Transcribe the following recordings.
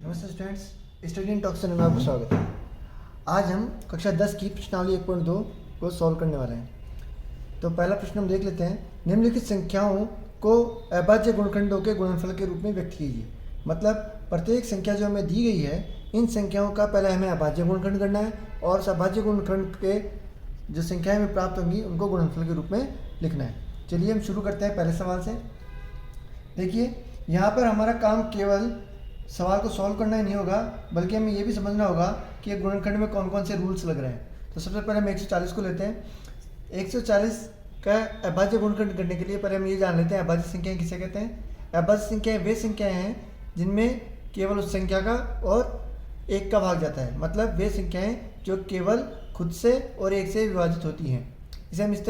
नमस्ते students, study in talks में आपका स्वागत है। आज हम कक्षा 10 की प्रश्नावली 1.2 को सॉल्व करने वाले हैं। तो पहला प्रश्न हम देख लेते हैं। निम्नलिखित संख्याओं को अभाज्य गुणनखंडों के गुणनफल के रूप में व्यक्त कीजिए। मतलब प्रत्येक संख्या जो हमें दी गई है, इन संख्याओं का पहले हमें अभाज्य गुणनखंड करना है और उस अभाज्य गुणनखंड के जो संख्याएं हमें प्राप्त होंगी उनको गुणनफल के रूप में लिखना है। चलिए हम शुरू करते हैं पहले सवाल से। देखिए, यहाँ पर हमारा काम केवल सवाल को सॉल्व करना ही नहीं होगा, बल्कि हमें ये भी समझना होगा कि एक गुणनखंड में कौन कौन से रूल्स लग रहे हैं। तो सबसे पहले हम 140 को लेते हैं। 140 का अभाज्य गुणनखंड करने के लिए पहले हम ये जान लेते हैं अभाज्य संख्याएं किसे कहते हैं। अभाज्य संख्याएं वे संख्याएं हैं जिनमें केवल उस संख्या का और एक का भाग जाता है। मतलब वे संख्याएं जो केवल खुद से और एक से विभाजित होती हैं। इसे हम इस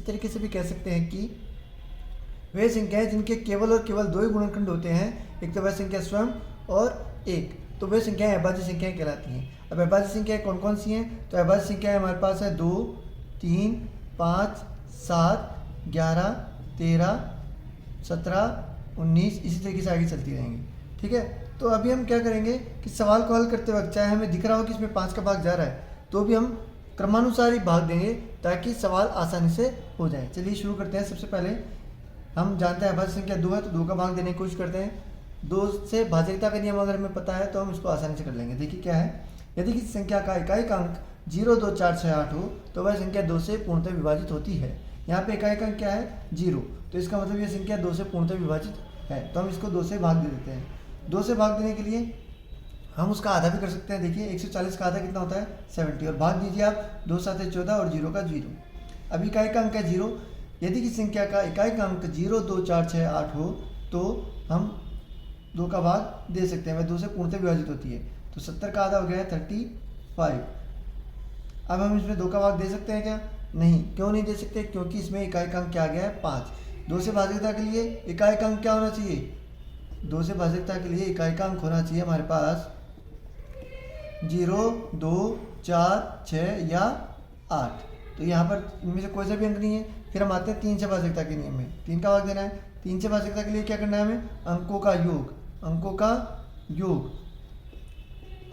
तरीके से भी कह सकते हैं कि वे संख्याएं जिनके केवल और केवल दो ही गुणनखंड होते हैं, एक तो वह संख्या स्वयं और एक, तो वे संख्याएं अभाज्य संख्याएं कहलाती हैं। अब अभाज्य संख्याएं कौन कौन सी हैं? तो अभाज्य संख्याएं हमारे पास है 2, 3, 5, 7, 11, 13, 17, 19, इसी तरीके से आगे चलती रहेंगी। ठीक है, तो अभी हम क्या करेंगे कि सवाल को हल करते वक्त चाहे हमें दिख रहा हो कि इसमें 5 का भाग जा रहा है, तो भी हम क्रमानुसार ही भाग देंगे ताकि सवाल आसानी से हो जाए। चलिए शुरू करते हैं। सबसे पहले हम जानते हैं अभाज्य संख्या 2 है, तो 2 का भाग देने की कोशिश करते हैं। 2 से भाज्यता का नियम अगर हमें पता है तो हम इसको आसानी से कर लेंगे। देखिए क्या है, यदि किसी संख्या का इकाई अंक 0, 2, 4, 6, 8 हो तो वह संख्या 2 से पूर्णतः विभाजित होती है। यहाँ पे इकाई अंक क्या है? 0, तो इसका मतलब ये संख्या 2 से पूर्णतः विभाजित है, तो हम इसको 2 से भाग दे देते हैं। 2 से भाग देने के लिए हम उसका आधा भी कर सकते हैं। देखिए 140 का आधा कितना होता है? 70, और भाग दीजिए आप 2 7 14 और 0 का 0। अब इकाई का अंक है 0, यदि किसी संख्या का इकाई का अंक 0, 2, 4, 6, 8 हो तो हम 2 का भाग दे सकते हैं। वह 2 से पूर्णतः विभाजित होती है, तो 70 का आधा हो गया है 35। अब हम इसमें 2 का भाग दे सकते हैं क्या? नहीं। क्यों नहीं दे सकते? क्योंकि इसमें इकाई का अंक क्या आ गया है? 5। 2 से भाज्यता के लिए इकाई का अंक क्या होना चाहिए? 2 से भाज्यता के लिए इकाई का अंक होना चाहिए हमारे पास 0, 2, 4, 6 या 8। तो यहाँ पर इनमें से कोई सा भी अंक नहीं है। फिर हम आते हैं 3 से भाज्यता के नियम में। 3 का भाग देना है। 3 से भाज्यता के लिए क्या करना है हमें? अंकों का योग। अंकों का योग,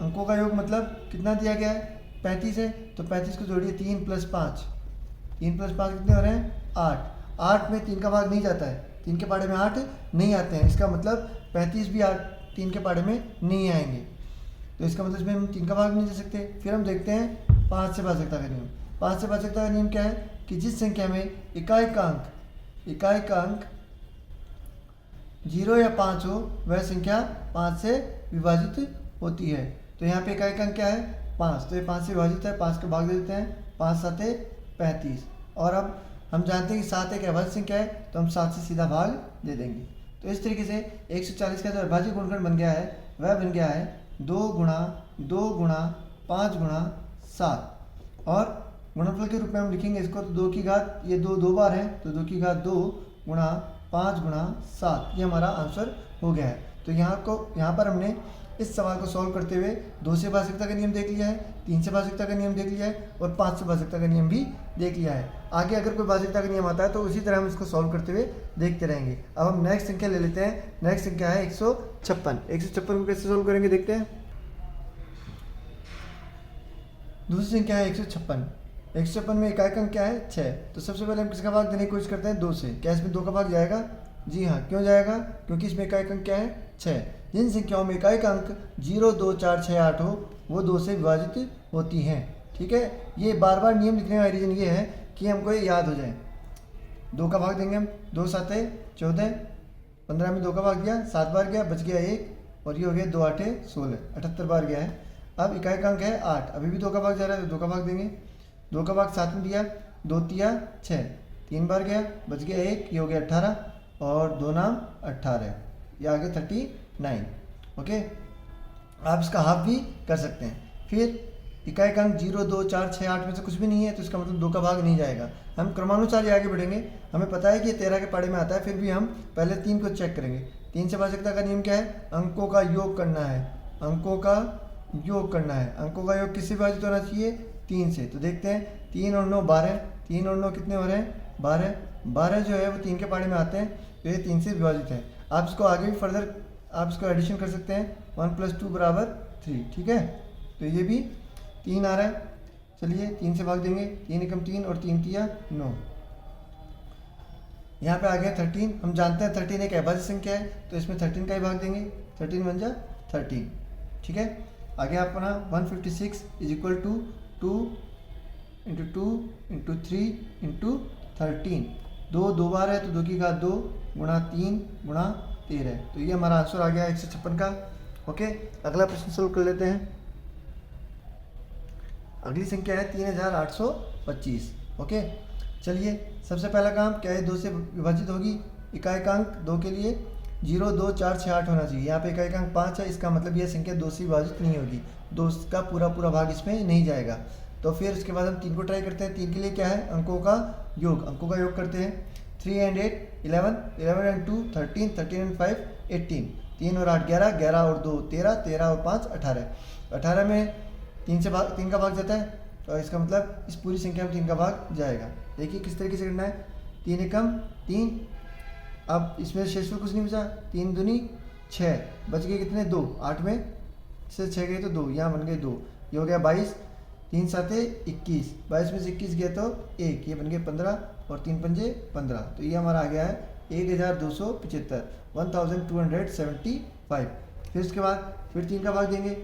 अंकों का योग मतलब कितना दिया गया है? 35 है, तो 35 को जोड़िए 3 + 5। 3 + 5 कितने हो रहे हैं? 8। 8 में 3 का भाग नहीं जाता है, 3 के पाड़े में 8 नहीं आते हैं। इसका मतलब 35 भी 3 के पाड़े में नहीं आएंगे, तो इसका मतलब इसमें हम 3 का भाग नहीं दे सकते। फिर हम देखते हैं 5 से भाज्यता का नियम। 5 से भाज्यता का नियम क्या है कि जिस संख्या में इकाई का अंक 0 या 5 हो वह संख्या 5 से विभाजित होती है। तो यहाँ पे इकाई का अंक क्या है? 5, तो ये 5 से विभाजित है। 5 का भाग दे देते हैं। 5 7 35। और अब हम जानते हैं कि 7 एक अभाज्य संख्या है, तो हम 7 से सीधा भाग दे देंगे। तो इस तरीके से 140 का जो अभाज्य गुणनखंड बन गया है वह बन गया है 2 गुणा 2 गुणा 5 गुणा 7। और गुणनफल के रूप में हम लिखेंगे इसको, तो 2 की घात, ये 2 बार है, तो 2 की घात 2 गुणा 5 गुणा 7, ये हमारा आंसर हो गया है। तो यहाँ पर हमने इस सवाल को सॉल्व करते हुए 2 से भाज्यता का नियम देख लिया है, 3 से भाज्यता का नियम देख लिया है और 5 से भाज्यता का नियम भी देख लिया है। आगे अगर कोई भाज्यता का नियम आता है तो उसी तरह हम इसको सॉल्व करते हुए देखते रहेंगे। अब हम नेक्स्ट संख्या ले लेते हैं। नेक्स्ट संख्या है 156। 156 को कैसे सॉल्व करेंगे देखते हैं। दूसरी संख्या है 156। 156 में इकाई का अंक क्या है? 6। तो सबसे पहले हम किसका भाग देने की कोशिश करते हैं? 2 से। क्या इसमें 2 का भाग जाएगा? जी हाँ। क्यों जाएगा? क्योंकि इसमें इकाई का अंक क्या है? 6। जिन संख्याओं में इकाई का अंक 0, 2, 4, 6, 8 हो वो 2 से विभाजित होती हैं। ठीक है, ये बार बार नियम लिखने का रीज़न ये है कि हमको ये याद हो जाए। 2 का भाग देंगे हम। 2 7 14, 15 में 2 का भाग दिया, 7 बार गया, बच गया 1, और ये हो गया 2 8 16, 78 बार गया है। अब इकाई का अंक है 8, अभी भी 2 का भाग जा रहा है, तो 2 का भाग देंगे। 2 का भाग 7 में दिया, 2 3 6, 3 बार गया, बच गया 1, ये हो गया 18, और 2 नाम 18, ये आ गया 39। ओके, आप इसका हाफ भी कर सकते हैं। फिर इकाई का अंक 0, 2, 4, 6, 8 में से कुछ भी नहीं है, तो इसका मतलब 2 का भाग नहीं जाएगा। हम क्रमानुसार ही आगे बढ़ेंगे। हमें पता है कि ये 13 के पाड़े में आता है, फिर भी हम पहले 3 को चेक करेंगे। 3 से भाज्यता का नियम क्या है? अंकों का योग करना है। अंकों का योग करना है। अंकों का योग किससे विभाजित होना चाहिए? 3 से। तो देखते हैं 3 और 9 12, 3 और 9 कितने हो रहे हैं? 12। 12 जो है वो 3 के पाड़े में आते हैं, तो ये 3 से विभाजित है। आप इसको आगे भी फर्दर आप इसको एडिशन कर सकते हैं, 1 + 2 = 3, ठीक है। तो ये भी 3 आ रहा है। चलिए 3 से भाग देंगे, 3 एकम 3 और 3 तिया 9। यहाँ पे आ गया 13। हम जानते हैं 13 एक अभाज्य संख्या है, तो इसमें 13 का ही भाग देंगे, 13 बन जा 13, ठीक है। आगे अपना 156 = 2 × 2 × 3 × 13। 2 बार है तो 2 की घात 2 गुणा 3 गुणा 13, तो ये हमारा आंसर आ गया 156 का। ओके, अगला प्रश्न सोल्व कर लेते हैं। अगली संख्या है 3825। ओके, चलिए सबसे पहला काम क्या है, 2 से विभाजित होगी। इकाएकांक 2 के लिए 0, 2, 4, 6, 8 होना चाहिए। यहाँ पे इकाएकांक 5 है, इसका मतलब यह संख्या 2 से विभाजित नहीं होगी, 2 का पूरा भाग इसमें नहीं जाएगा। तो फिर उसके बाद हम 3 को ट्राई करते हैं। 3 के लिए क्या है, अंकों का योग करते हैं। 3 and 8 11, 11 and 2 13, 13 and 5 18, 3 और 8 11, 11 और 2 13, 13 और 5 18, 18 में 3 का भाग जाता है, तो इसका मतलब इस पूरी संख्या में 3 का भाग जाएगा। देखिए किस तरीके से करना है, 3 एकम 3, अब इसमें शेषफल कुछ नहीं बचा, 3 दूनी 6, बच गए कितने 2, 8 में से 6 गए तो 2, यहाँ बन गए 2, ये हो गया 22, 3 7 21, 22 में से 21 गया तो 1, ये बन गए 15 और 3 पंजे 15, तो ये हमारा आ गया है 1275, 1275। फिर उसके बाद फिर 3 का भाग देंगे,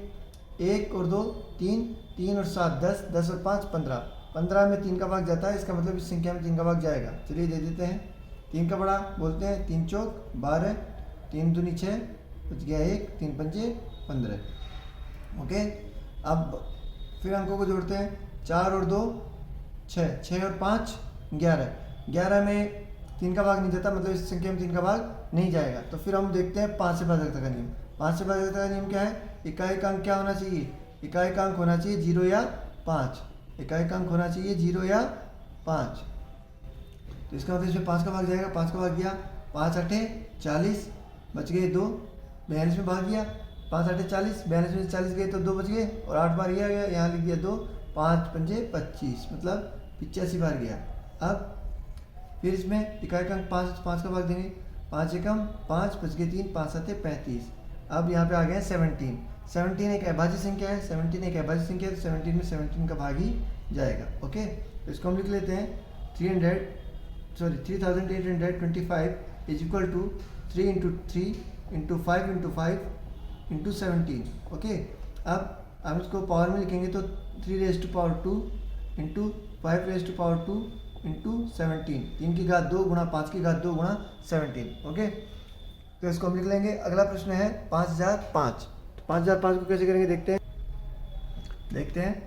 1 और 2 3, 3 और 7 10, 10 और 5 15, 15 में 3 का भाग जाता है, इसका मतलब इस संख्या में 3 का भाग जाएगा। चलिए दे देते हैं, 3 का बड़ा बोलते हैं, 3 चौक 12, 3 दूनी 6, बच गया 1, 3 पंजे 15। ओके, अब फिर अंकों को जोड़ते हैं, 4 और 2 6, 6 और 5 11, 11 में 3 का भाग नहीं जाता, मतलब इस संख्या में 3 का भाग नहीं जाएगा। तो फिर हम देखते हैं 5 से भाज्यता का नियम। 5 से भाज्यता का नियम क्या है, इकाएकांक क्या होना चाहिए, इकाएकांक होना चाहिए 0 या 5, इकाएकांक होना चाहिए 0 या 5। तो इसका मतलब इसमें 5 का भाग जाएगा, 5 का भाग गया, 5 8 40, बच गए 2, 42 में भाग गया, 5 8 40, 42 में 40 गए तो 2 बच गए, और 8 बार गया, यहाँ लिख दिया 2, 5 पंजे 25, मतलब 85 बार गया। अब फिर इसमें इकाएकांक 5 का भाग देंगे, 5 एकम 5, बच गए 3, 5 7 35। अब यहाँ पे आ गया 17 एक अभाज्य संख्या है, 17 एक अभाज्य संख्या है, तो 17 में 17 का भाग ही जाएगा। ओके, तो इसको हम लिख लेते हैं, 3825 = 3 × 3 × 5 × 5 × 17। ओके, अब हम इसको पावर में लिखेंगे तो 3 टू पावर 2 × 5 पावर 2 × 17, 3 की घात 2 गुणा 5 की घात 2 गुणा 17। ओके, तो इसको हम लिख लेंगे। अगला प्रश्न है 5005। 5005 को कैसे करेंगे देखते हैं।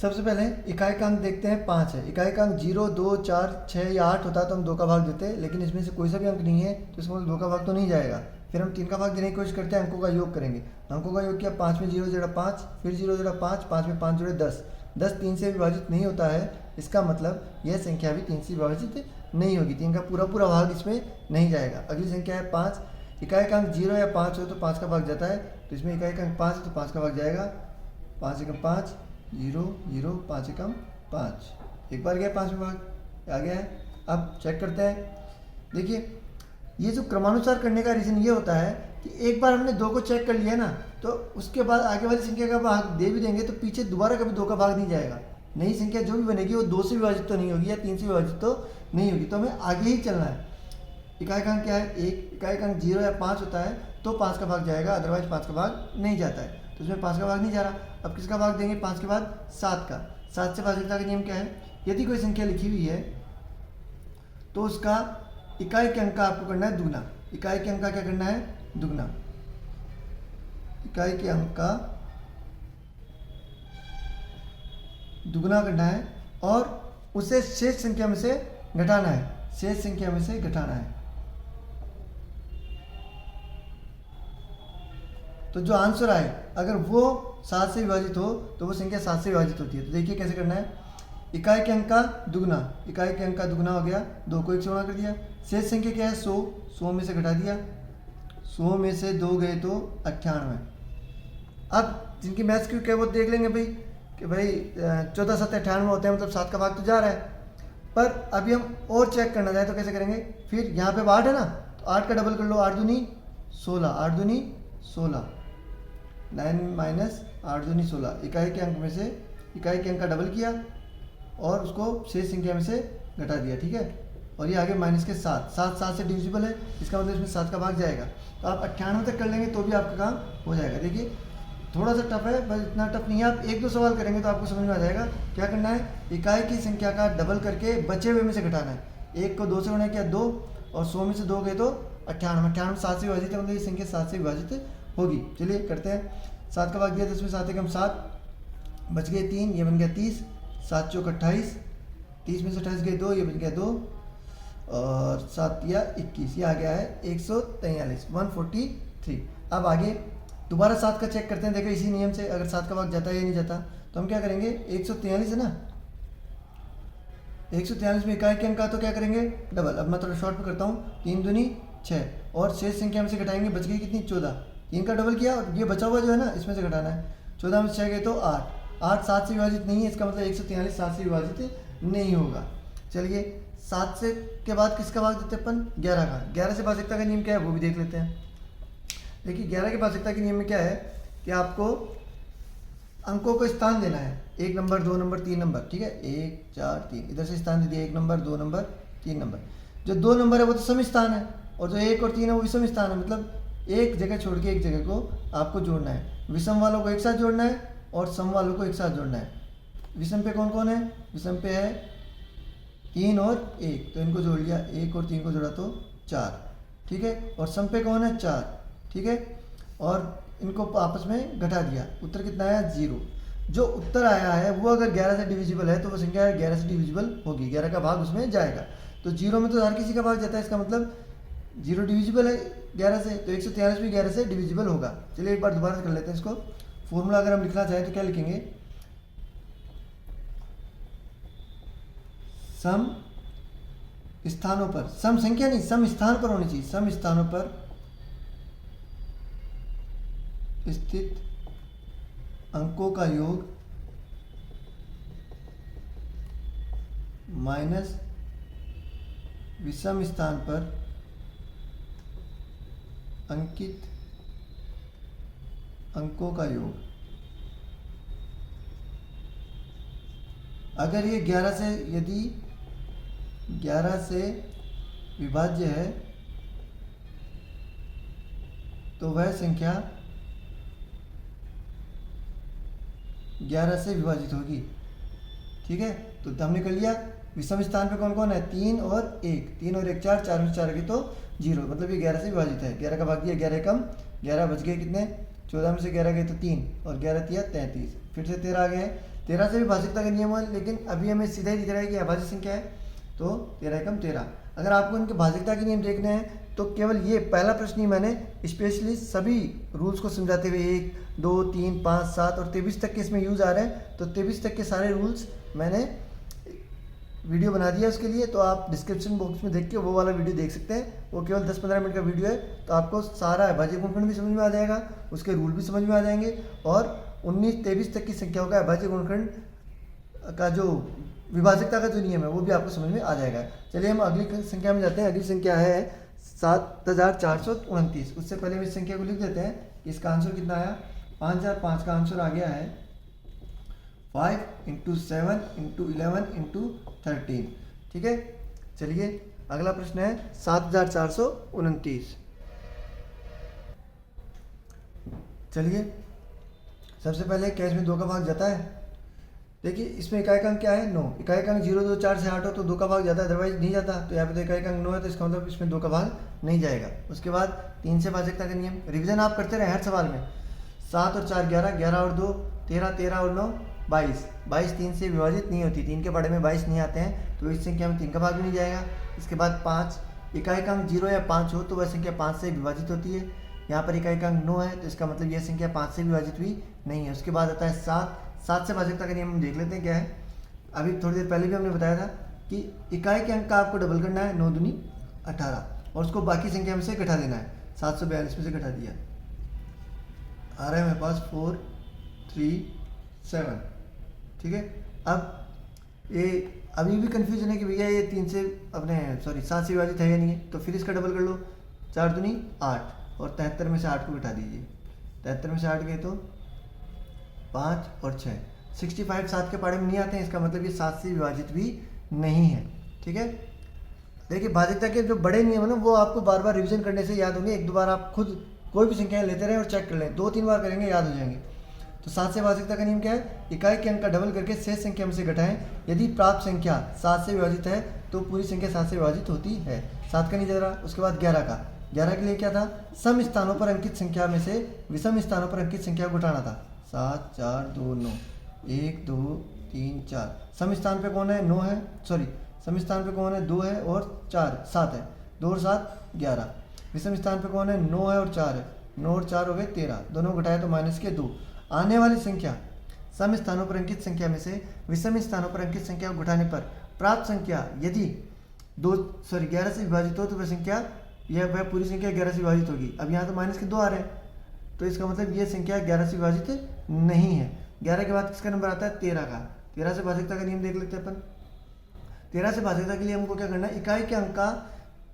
सबसे पहले इकाएकांक देखते हैं, 5 है। इकाएकांक 0, 2, 4, 6 या 8 होता है तो हम 2 का भाग देते हैं, लेकिन इसमें से कोई सा भी अंक नहीं है तो इसका मतलब 2 का भाग तो नहीं जाएगा। फिर हम 3 का भाग देने की कोशिश करते हैं, अंकों का योग करेंगे। अंकों का योग किया, 5 में 0 जोड़ा 5, फिर 0 जोड़ा 5, 5 में 5 जोड़े 10, 10 3 से विभाजित नहीं होता है, इसका मतलब यह संख्या भी 3 से विभाजित नहीं होगी, 3 का पूरा भाग इसमें नहीं जाएगा। अगली संख्या है 5। इकाएकांक 0 या 5 हो तो 5 का भाग जाता है, तो इसमें इकाएकांक 5 है तो 5 का भाग जाएगा। 5 एकम 5 0 0, 5 एकम 5, एक बार गया 5 में भाग आ गया है। अब चेक करते हैं, देखिए ये जो क्रमानुसार करने का रीज़न ये होता है कि एक बार हमने 2 को चेक कर लिया ना, तो उसके बाद आगे वाली संख्या का भाग दे भी देंगे तो पीछे दोबारा कभी 2 का भाग नहीं जाएगा। नई संख्या जो भी बनेगी वो 2 से विभाजित तो नहीं होगी या 3 से विभाजित तो नहीं होगी, तो हमें आगे ही चलना है। इकाएकांक क्या है, 1। इकाएकांक 0 या 5 होता है तो 5 का भाग जाएगा, अदरवाइज 5 का भाग नहीं जाता है, तो इसमें 5 का भाग नहीं जा रहा। अब किसका भाग देंगे, 5 के बाद 7 का। 7 से भाज्यता का नियम क्या है, यदि कोई संख्या लिखी हुई है तो उसका इकाई के अंक का आपको करना है दुगना। इकाई के अंक का क्या करना है, दुगना। इकाई के अंक का दुगना करना है और उसे शेष संख्या में से घटाना है, शेष संख्या में से घटाना है। तो जो आंसर आए अगर वो 7 से विभाजित हो तो वो संख्या 7 से विभाजित होती है। तो देखिए कैसे करना है, इकाई के अंक का दुगना, इकाई के अंक का दुगना हो गया, 2 को 1 से गुणा कर दिया। शेष संख्या क्या है, 100, 100 में से घटा दिया, 100 में से 2 गए तो 98। अब जिनकी मैथ्स की क्या वो देख लेंगे भाई कि भाई 14 7 98 होते हैं, मतलब 7 का भाग तो जा रहा है। पर अभी हम और चेक करना चाहें तो कैसे करेंगे, फिर यहाँ पे 8 है ना, तो 8 का डबल कर लो, 8 दूनी 16, 8 दूनी 16, 9 माइनस 8 दूनी 16, इकाई के अंक में से इकाई के अंक का डबल किया और उसको शेष संख्या में से घटा दिया, ठीक है। और ये आगे माइनस के 7, 7 7 से डिविजिबल है, इसका मतलब इसमें 7 का भाग जाएगा। तो आप 98 तक कर लेंगे तो भी आपका काम हो जाएगा। देखिए थोड़ा सा टफ है, बस इतना टफ नहीं है। आप 1-2 सवाल करेंगे तो आपको समझ में आ जाएगा। क्या करना है, इकाई की संख्या का डबल करके बचे हुए में से घटाना है। 1 को 2 से गुणा किया 2 और 100 में से 2 गए तो 98, 98 7 से विभाजित है, मतलब ये संख्या 7 से विभाजित होगी। चलिए करते हैं। 7 का भाग दिया 10 में 7 एकम 7, बच गए 3, ये बन गया 30, 7 चौक 28, 30 में से 28 गए 2, ये बन गया 2 और 7 या 21, ये आ गया है 143, 143। अब आगे दोबारा 7 का चेक करते हैं। देखो इसी नियम से अगर 7 का भाग जाता है या नहीं जाता, तो हम क्या करेंगे, 143 है ना, 143 में इकाई के अंक का तो क्या करेंगे डबल। अब मैं थोड़ा शॉर्ट में करता हूँ, 3 दूनी 6 और शेष संख्या में से घटाएंगे, बच गई कितनी 14, 3 का डबल किया और ये बचा हुआ जो है ना इसमें से घटाना है। 14 में 6 गए तो 8, 8 7 से विभाजित नहीं है, इसका मतलब 143 7 से विभाजित नहीं होगा। चलिए 7 से के बाद किसका भाग देते हैं अपन, 11 का। 11 से भाजकता का नियम क्या है वो भी देख लेते हैं। देखिए 11 के भाजकता के नियम में क्या है कि आपको अंकों को स्थान देना है, 1 नंबर 2 नंबर 3 नंबर, ठीक है। 1 4 3 इधर से स्थान दे दिया, 1 नंबर 2 नंबर 3 नंबर। जो 2 नंबर है वो तो सम स्थान है और जो 1 और 3 है वो विषम स्थान है, मतलब एक जगह छोड़ के एक जगह को आपको जोड़ना है। विषम वालों को एक साथ जोड़ना है और सम वालों को एक साथ जोड़ना है। विषम पे कौन कौन है, विषम पे है 3 और 1, तो इनको जोड़ लिया, 1 और 3 को जोड़ा तो 4, ठीक है। और सम पे कौन है 4, ठीक है। और इनको आपस में घटा दिया, उत्तर कितना आया 0। जो उत्तर आया है वो अगर 11 से डिविजिबल है तो वो संख्या 11 से डिविजिबल होगी, 11 का भाग उसमें जाएगा। तो 0 में तो हर किसी का भाग जाता है, इसका मतलब 0 डिविजिबल है 11 से, तो 143 भी 11 से डिविजिबल होगा। चलिए एक बार दोबारा कर लेते हैं इसको। फॉर्मूला अगर हम लिखना चाहें तो क्या लिखेंगे, सम स्थानों पर, सम संख्या नहीं सम स्थान पर होनी चाहिए, सम स्थानों पर स्थित अंकों का योग माइनस विषम स्थान पर अंकित अंकों का योग। अगर ये 11 से, यदि 11 से विभाज्य है तो वह संख्या 11 से विभाजित होगी, ठीक है। तो हमने कर लिया। विषम स्थान पे कौन कौन है, 3 और 1, 3 और 1 4, 4 में 4 गए तो 0, मतलब ये 11 से विभाजित है। 11 का भाग दिया, 11 कम 11, बच गए कितने, 14 में से 11 गए तो 3 और 11 तिया 33, फिर से 13 आ गए हैं। 13 से भी भाजकता का नियम है, लेकिन अभी हमें सीधा ही दिख रहा है कि अभाज्य संख्या है, तो 13 कम 13। अगर आपको इनके भाजकता के नियम देखने हैं तो केवल ये पहला प्रश्न ही मैंने स्पेशली सभी रूल्स को समझाते हुए 1 2 3 5 7 और 23 तक के इसमें यूज़ आ रहे हैं, तो 23 तक के सारे रूल्स मैंने वीडियो बना दिया उसके लिए। तो आप डिस्क्रिप्शन बॉक्स में देख के वो वाला वीडियो देख सकते हैं, वो केवल 10-15 मिनट का वीडियो है। तो आपको सारा अभाज्य गुणनखंड भी समझ में आ जाएगा, उसके रूल भी समझ में आ जाएंगे और 19-23 तक की संख्याओं का अभाज्य गुणनखंड का जो विभाजकता का जो नियम है वो भी आपको समझ में आ जाएगा। चलिए हम अगली संख्या में जाते हैं। अगली संख्या है 7429। उससे पहले हम इस संख्या को लिख देते हैं कि इसका आंसर कितना आया, 5005 का आंसर आ गया है 5 × 7 × 11 × 13, ठीक है। चलिए अगला प्रश्न है 7429। चलिए सबसे पहले क्या इसमें 2 का भाग जाता है। देखिए इसमें इकाई का अंक क्या है 9, इकाई का अंक 0 2 4 से 8 हो तो 2 का भाग जाता है, अदरवाइज नहीं जाता। तो यहाँ पे तो इकाई का अंक 9 है तो इसका मतलब इसमें 2 का भाग नहीं जाएगा। उसके बाद 3 से भाजकता का नियम, रिवीजन आप करते रहे हर सवाल में। 7 और 4 11, 11 और 2 13, 13 और 9 22, 22 3 से विभाजित नहीं होती, 3 के बड़े में 22 नहीं आते हैं, तो इस संख्या में 3 का भाग भी नहीं जाएगा। इसके बाद 5, इकाई का अंक 0 या 5 हो तो वह संख्या 5 से विभाजित होती है। यहाँ पर इकाई का अंक 9 है तो इसका मतलब यह संख्या 5 से विभाजित भी नहीं है। उसके बाद आता है 7, 7 से भाजकता का नियम हम देख लेते हैं क्या है। अभी थोड़ी देर पहले भी हमने बताया था कि इकाई के अंक का आपको डबल करना है, 9 दूनी 18 और उसको बाकी संख्या में से घटा देना है। 742 में से घटा दिया, आ रहा है मेरे पास 437, ठीक है। अब ये अभी भी कन्फ्यूजन है कि भैया ये 3 से अपने 7 से विभाजित है या नहीं है, तो फिर इसका डबल कर लो, 4 दूनी 8, और 73 में से 8 को घटा दीजिए। 73 में से 8 गए तो 5 और 6, 65 7 के पाड़े में नहीं आते हैं, इसका मतलब ये 7 से विभाजित भी नहीं है। ठीक है, देखिए भाज्यता के जो बड़े नियम है ना वो आपको बार बार रिवीजन करने से याद होंगे। एक दो बार आप खुद कोई भी संख्याएं लेते रहें और चेक कर लें, 2-3 बार करेंगे याद हो जाएंगे। तो 7 से भाज्यता का नियम क्या है? इकाई के अंक का डबल करके शेष संख्या में से घटाएं। यदि प्राप्त संख्या 7 से विभाजित है तो पूरी संख्या 7 से विभाजित होती है। 7 का नहीं दे रहा, उसके बाद 11 का। 11 के लिए क्या था? सम स्थानों पर अंकित संख्या में से विषम स्थानों पर अंकित संख्या को घटाना था। 7 4 2 9, 1 2 3 4। सम स्थान पे कौन है? 9 है, सॉरी सम स्थान पे कौन है? 2 है और 4 7 है, 2 और 7 11। विषम स्थान पे कौन है? 9 है और 4 है, 9 और 4 हो गए 13, दोनों घटाए तो माइनस के 2। आने वाली संख्या सम स्थानों पर अंकित संख्या में से विषम स्थानों पर अंकित संख्या को घटाने पर प्राप्त संख्या यदि 11 से विभाजित हो तो वह संख्या वह पूरी संख्या 11 से विभाजित होगी। अब यहाँ तो माइनस के 2 आ रहे हैं, तो इसका मतलब ये संख्या 11 से विभाजित नहीं है। 11 के बाद किसका नंबर आता है? 13 का। 13 से भाज्यता का नियम देख लेते हैं अपन। 13 से भाज्यता के लिए हमको क्या करना है? इकाई के अंक का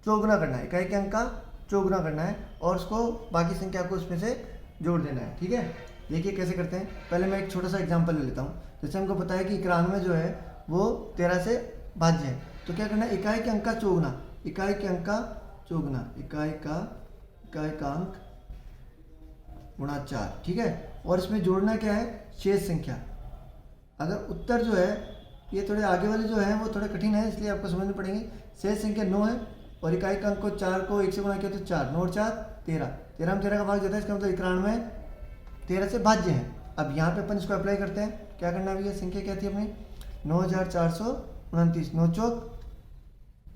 चौगुना करना है, इकाई के अंक का चौगुना करना है और उसको बाकी संख्या को उसमें से जोड़ देना है। ठीक है, देखिए कैसे करते हैं। पहले मैं एक छोटा सा एग्जांपल ले लेता हूँ। जैसे हमको पता है कि 91 जो है वो 13 से भाज्य है, तो क्या करना है? इकाई के अंक का चौगुना, इकाई के अंक का चौगुना, इकाई का अंक गुणा 4। ठीक है, और इसमें जोड़ना क्या है? शेष संख्या। अगर उत्तर जो है ये थोड़े आगे वाले जो है वो थोड़े कठिन है, इसलिए आपको समझने पड़ेंगे। शेष संख्या 9 है और इकाई का अंक को 4 को 1 से गुणा किया तो 4, 9 और 4 13, 13 में 13 का भाग जाता है, इसका मतलब 91 13 से भाज्य है। अब यहाँ पे अपन इसको अप्लाई करते हैं। क्या करना है भैया? संख्या क्या थी अपनी? 9429, 9 चौक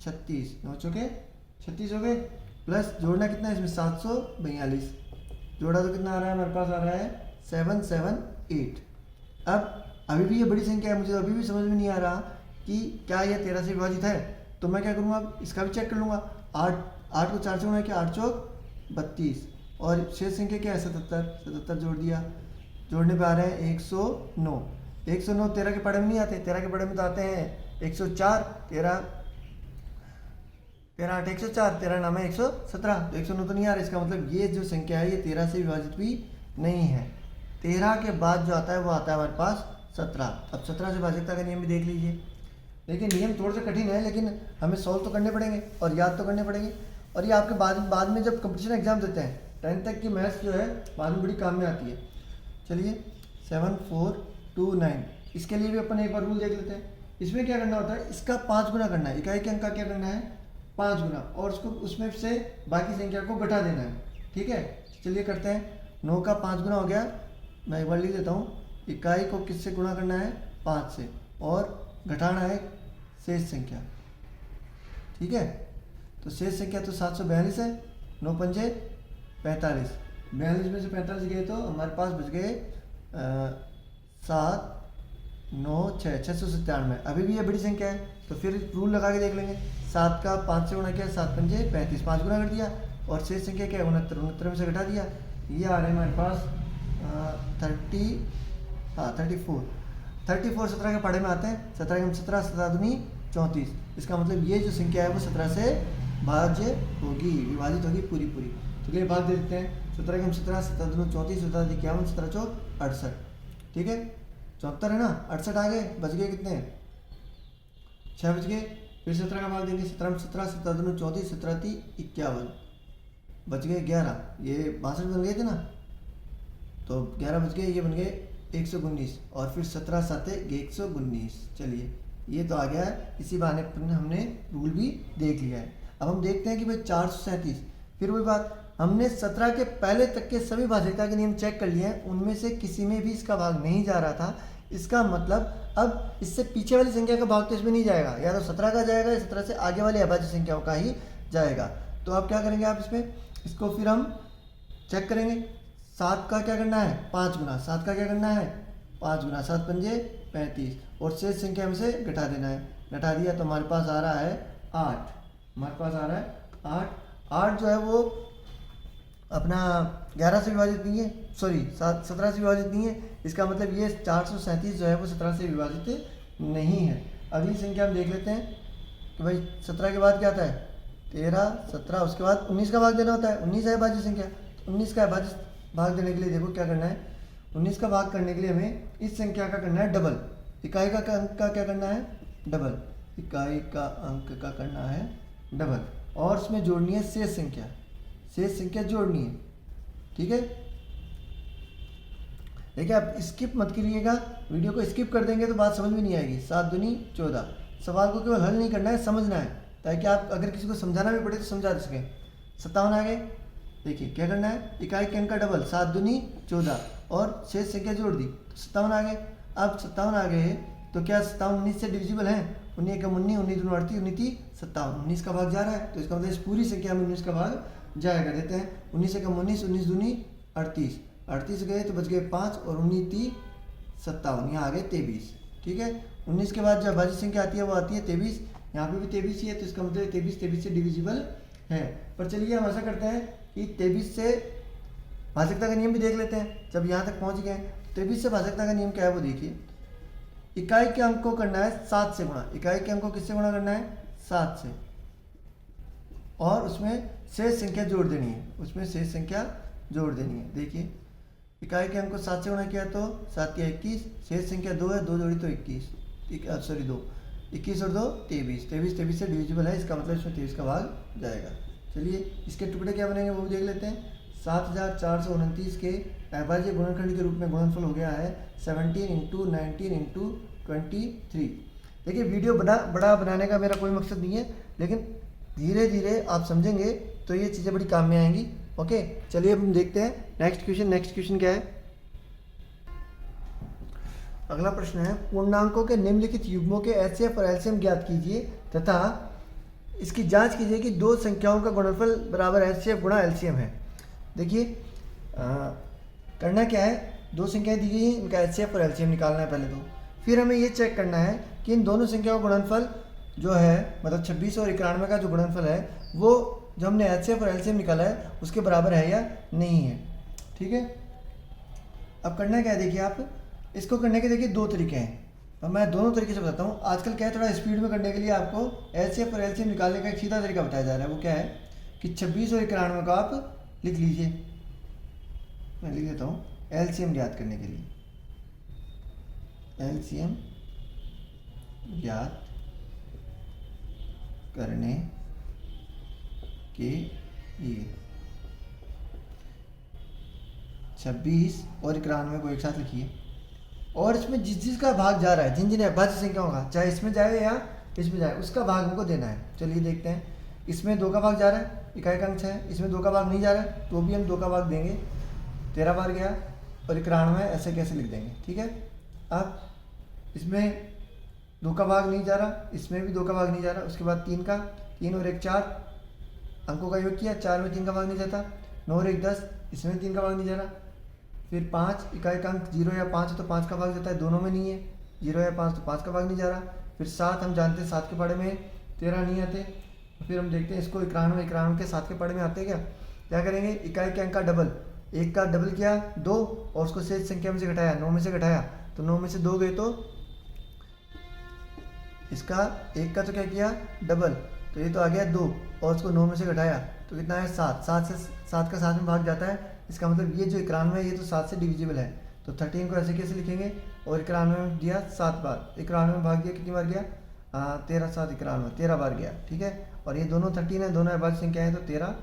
36, 9 चौके 36 हो गए, प्लस जोड़ना कितना है इसमें? 742। जोड़ा तो कितना आ रहा है हमारे पास? आ रहा है 778। अब अभी भी ये बड़ी संख्या है, मुझे अभी भी समझ में नहीं आ रहा कि क्या ये 13 से विभाजित है, तो मैं क्या करूँगा? अब इसका भी चेक कर लूँगा। 8 को 4 से गुणा किया, 8 चौक 32 और शेष संख्या क्या है? 77 जोड़ दिया, जोड़ने पे आ रहे हैं 109। 109 13 के पढ़े में नहीं आते, 13 के पढ़े में तो आते हैं 104। 13 8 104, 13 नाम है 117, तो 109 तो नहीं आ रहा। इसका मतलब ये जो संख्या है ये 13 से विभाजित भी नहीं है। 13 के बाद जो आता है वो आता है हमारे पास 17। अब 17 से भाज्यता का नियम भी देख लीजिए। देखिए नियम थोड़े से कठिन है लेकिन हमें सॉल्व तो करने पड़ेंगे और याद तो करने पड़ेंगे, और ये आपके बाद में जब कंपटीशन एग्जाम देते हैं 10th तक की मैथ्स जो है बाद में बड़ी काम में आती है। चलिए 7429, इसके लिए भी अपन एक बार रूल देख लेते हैं। इसमें क्या करना होता है? इसका 5 गुना करना है, इकाई के अंक का क्या करना है? 5 गुना, और उसको उसमें से बाकी संख्या को घटा देना है। ठीक है, चलिए करते हैं। 9 का 5 गुना हो गया, मैं एक बार लिख देता हूँ। इकाई को किससे गुणा करना है? 5 से, और घटाना है शेष संख्या। ठीक है, तो शेष संख्या तो 742 है। 9 पंजे 45, 42 में से 45 गए तो हमारे पास बच गए 7 9 6 697। अभी भी ये बड़ी संख्या है, तो फिर रूल लगा के देख लेंगे। 7 का 5 से गुणा किया, 7 पंजे 35, 5 गुना कर दिया, और शेष संख्या क्या है? 69 में से घटा दिया, ये आ रहे हैं हमारे पास 34। 17 के पढ़े में आते हैं। 17 के 17, 17 दूनी 34। इसका मतलब ये जो संख्या है वो 17 से भाज्य होगी, विभाजित होगी पूरी। तो चलिए भाग दे देते हैं। 17 के 17, 17 दूनी 34, 17 51, 17 चौक 68। ठीक है, 74 है ना, 68 आ गए, बच गए कितने? 6 बच गए। फिर 17 का भाग देंगे। 17 में 17, 17 दूनी 34, 17 × 51, बच गए 11। ये 62 बन गए थे ना, तो 11 बच गए, ये बन गए 119, और फिर 17 7 119। चलिए ये तो आ गया है, इसी बहाने हमने रूल भी देख लिया है। अब हम देखते हैं कि भाई 437, फिर वही बात, हमने 17 के पहले तक के सभी भाज्यता के नियम चेक कर लिए हैं, उनमें से किसी में भी इसका भाग नहीं जा रहा था। इसका मतलब अब इससे पीछे वाली संख्या का भाग तो इसमें नहीं जाएगा, या तो 17 का जाएगा या 17 से आगे वाली अभाज्य संख्याओं का ही जाएगा। तो अब क्या करेंगे आप इसमें, इसको फिर हम चेक करेंगे। 7 का क्या करना है? 5 गुना। 7 का क्या करना है? 5 गुना। 7 पंजे 35, और शेष संख्या में से घटा देना है। घटा दिया तो हमारे पास आ रहा है 8। हमारे पास आ रहा है 8। 8 जो है वो अपना 11 से विभाजित नहीं है, सॉरी 17 से विभाजित नहीं है। इसका मतलब ये 437 जो है वो 17 से विभाजित नहीं है। अगली संख्या हम देख लेते हैं कि भाई 17 के बाद क्या आता है? 13, 17, उसके बाद 19 का भाग देना होता है। 19 है अभाज्य संख्या, तो 19 का अभाज्य भाग देने के लिए देखो क्या करना है। 19 का भाग करने के लिए हमें इस संख्या का करना है डबल। इकाई का अंक का क्या करना है, डबल। इकाई का अंक का करना है डबल, और उसमें जोड़नी है शेष संख्या। शेष संख्या जोड़नी है, ठीक है। देखिए आप स्किप मत करिएगा, वीडियो को स्किप कर देंगे तो बात समझ में नहीं आएगी। 7 दूनी 14। सवाल को केवल हल नहीं करना है, समझना है, ताकि आप अगर किसी को समझाना भी पड़े तो समझा सकें। 57 आ गए। देखिए क्या करना है, इकाई के अंक का डबल, 7 दूनी 14 और शेष संख्या जोड़ दी तो 57 आ गए। अब 57 आ गए तो क्या 57 19 से डिविजिबल है? 19 का 19, 19 दूनी 38, 19 30 57। 19 का भाग जा रहा है तो इसका मतलब इस पूरी संख्या में 19 का भाग जाएगा। देते हैं 19 का 19, 19 दूनी 38, 38 गए तो बच गए 5 और 19 30 57, यहाँ आ गए 23, ठीक है। 19 के बाद जो अभाज्य संख्या आती है वो आती है 23। यहाँ पे भी 23 ही है तो इसका मतलब 23 से डिविजिबल है। पर चलिए हम ऐसा करते हैं कि 23 से भाजकता का नियम भी देख लेते हैं। जब यहाँ तक पहुँच गए 23 से भाजकता का नियम क्या है वो देखिए। इकाई के अंक को करना है 7 से गुणा। इकाई के अंक को किससे गुणा करना है? 7 से, और उसमें शेष संख्या जोड़ देनी है। उसमें शेष संख्या जोड़ देनी है। देखिए इकाई के अंक को 7 से गुणा किया तो 7 के 21, शेष संख्या 2 है, 2 जोड़ी तो 21, 2 21 और 2 23, 23 से डिविजिबल है, इसका मतलब इसमें 23 का भाग जाएगा। चलिए इसके टुकड़े क्या बनेंगे वो भी देख लेते हैं। 7429 के अभाज्य गुणनखंड के रूप में गुणनफल हो गया है 17 × 19 × 23। देखिए वीडियो बड़ा बनाने का मेरा कोई मकसद नहीं है, लेकिन धीरे धीरे आप समझेंगे तो ये चीज़ें बड़ी काम में आएंगी। ओके चलिए अब हम देखते हैं नेक्स्ट क्वेश्चन क्या है। अगला प्रश्न है, पूर्णांकों के निम्नलिखित युग्मों के एचसीएफ और एलसीएम ज्ञात कीजिए तथा इसकी जांच कीजिए कि दो संख्याओं का गुणनफल बराबर एचसीएफ गुणा एलसीएम है। देखिए करना क्या है, दो संख्याएं दी गई हैं, इनका एचसीएफ और एलसीएम निकालना है पहले तो। फिर हमें ये चेक करना है कि इन दोनों संख्याओं का गुणनफल जो है, मतलब 26 और 91 का जो गुणनफल है वो जो हमने एचसीएफ और एलसीएम निकाला है उसके बराबर है या नहीं है, ठीक है। अब करना क्या है, देखिए आप इसको करने के देखिए दो तरीके हैं, अब मैं दोनों तरीके से बताता हूँ। आजकल क्या है, थोड़ा स्पीड में करने के लिए आपको एचसीएफ और एलसीएम निकालने का एक सीधा तरीका बताया जा रहा है। वो क्या है कि 26 और 91 का आप लिख लीजिए। मैं लिख देता हूँ एलसीएम ज्ञात करने के लिए, एलसीएम ज्ञात करने के लिए 26 और 91 को एक साथ लिखिए, और इसमें जिस का भाग जा रहा है, जिन अभाज्य संख्याओं का, चाहे इसमें जाए या इसमें जाए, उसका भाग हमको देना है। चलिए देखते हैं, इसमें 2 का भाग जा रहा है, इकाई का अंक 6 है, इसमें 2 का भाग नहीं जा रहा है तो भी हम 2 का भाग देंगे, 13 बार गया, और 91 ऐसे कैसे लिख देंगे, ठीक है। अब इसमें 2 का भाग नहीं जा रहा, इसमें भी 2 का भाग नहीं जा रहा, उसके बाद 3 का, 3 और 1 4 अंकों का योग किया, 4 में 3 का भाग नहीं जाता, 9 और 1 10, इसमें 3 का भाग नहीं जा रहा। फिर 5, इकाई का अंक 0 या 5 है तो 5 का भाग जाता है, दोनों में नहीं है, 0 या 5 तो 5 का भाग नहीं जा रहा। फिर 7 हम जानते हैं 7 के पढ़े में 13 नहीं आते। फिर हम देखते हैं इसको 91 के 7 के पढ़े में आते हैं क्या करेंगे, इकाई के अंक का डबल, 1 का डबल किया 2 और उसको शेष संख्या में से घटाया, 9 में से घटाया तो 9 में से 2 गए तो इसका 1 का तो क्या किया डबल, तो ये तो आ गया 2 और उसको 9 में से घटाया तो कितना है 7, 7 का 7 में भाग जाता है। इसका मतलब ये जो 91 है ये तो 7 से डिविजिबल है, तो 13 को ऐसे कैसे लिखेंगे, और 91 में दिया 7 बार, 91 में भाग दिया कितनी बार गया, 13 7 91 13 बार गया, ठीक है। और ये दोनों 13 है, दोनों अभाज्य संख्या है तो 13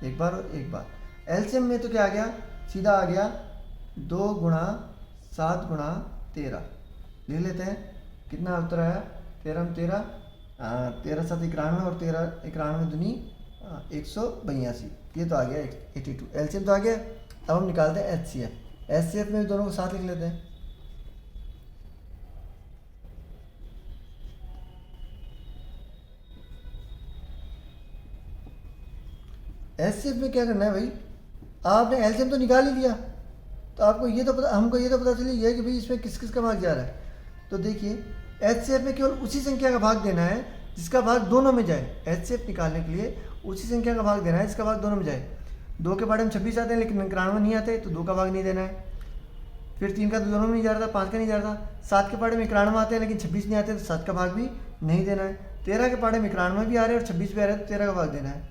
एक बार और एक बार। एलसीएम में तो क्या आ गया, सीधा आ गया 2 गुणा 7 गुणा 13, लिख लेते हैं कितना उत्तर आया, 13 13 13 7 91 और 13 91 दूनी 182, ये तो आ गया 82। एलसीएम तो आ गया। अब हम निकालते हैं एचसीएफ। एचसीएफ में दोनों को साथ लिख लेते हैं। एचसीएफ में क्या करना है भाई, आपने एलसीएम तो निकाल ही लिया तो आपको ये तो पता, हमको ये तो पता चली है कि भाई इसमें किस किस का भाग जा रहा है। तो देखिए एचसीएफ में केवल उसी संख्या का भाग देना है जिसका भाग दोनों में जाए। एचसीएफ निकालने के लिए उसी संख्या का भाग देना है जिसका भाग दोनों में जाए। 2 के बारे में 26 आते हैं लेकिन 91 नहीं आते तो 2 का भाग नहीं देना है। फिर 3 का तो दोनों में नहीं जा रहा था, 5 का नहीं जा रहा था। 7 के बारे में 91 आते हैं लेकिन 26 नहीं आते तो 7 का भाग भी नहीं देना है। 13 के पहाड़े में 91 भी आ रहे हैं और 26 भी आ रहे हैं, तो 13 का भाग देना है।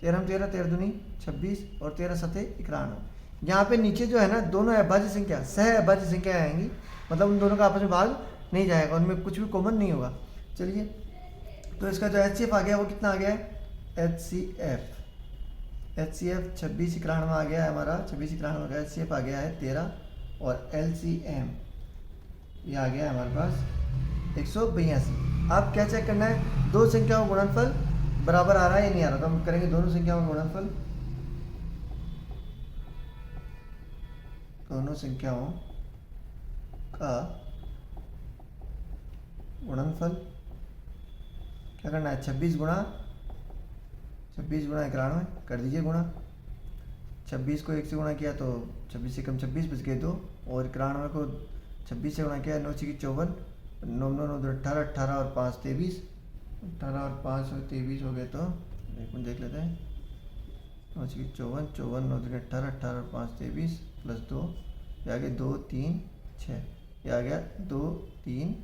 13 में 13, 13 दूनी 26 और 13 सते 91। यहाँ पे नीचे जो है ना दोनों अभाज्य संख्या सह अभाज्य संख्या आएंगी, मतलब उन दोनों का आपस में भाग नहीं जाएगा, उनमें कुछ भी कॉमन नहीं होगा। चलिए, तो इसका जो HCF आ गया वो कितना आ गया है, HCF 26 91 आ गया है हमारा, 26 91 का HCF आ गया है 13 और LCM ये आ गया है हमारे पास 182। अब क्या चेक करना है, दो संख्याओं का गुणनफल बराबर आ रहा है या नहीं आ रहा, तो हम करेंगे दोनों संख्याओं का गुणनफल, दोनों संख्याओं का गुणनफल क्या करना है, 26 गुणा 91 कर दीजिए गुणा। 26 को 1 से गुणा किया तो 26 से कम 26 बच गए 2, और 91 को 26 से गुणा किया 9 6 54, 9 9 9 18, 18 और 5 23, 18 और 5 और 23 हो गए, तो एक मिनट देख लेते हैं, 9 6 54, 54 9 3 18, 18 और 5 23 प्लस 2, ये आ गया 2 3 6, ये आ गया 2 3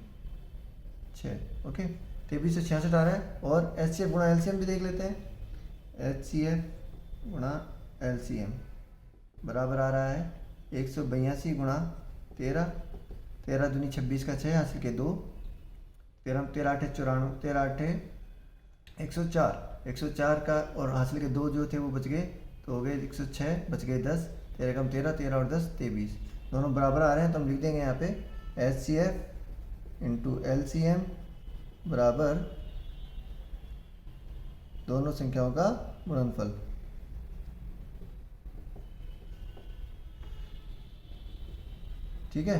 6। ओके, 23 से 66 आ रहा है। और HCF गुणा LCM भी देख लेते हैं, HCF गुणा LCM बराबर आ रहा है 182 गुणा 13, 13 दूनी 26 का 6 हासिल के 2, 13 13 8 94, 13 8 104, 104 का और हासिल के 2 जो थे वो बच गए, तो हो गए 106, बच गए 10, 13 कम 13, 13 और 10 23, दोनों बराबर आ रहे हैं, तो हम लिख देंगे यहाँ पे HCF इंटू LCM बराबर दोनों संख्याओं का गुणनफल। ठीक है,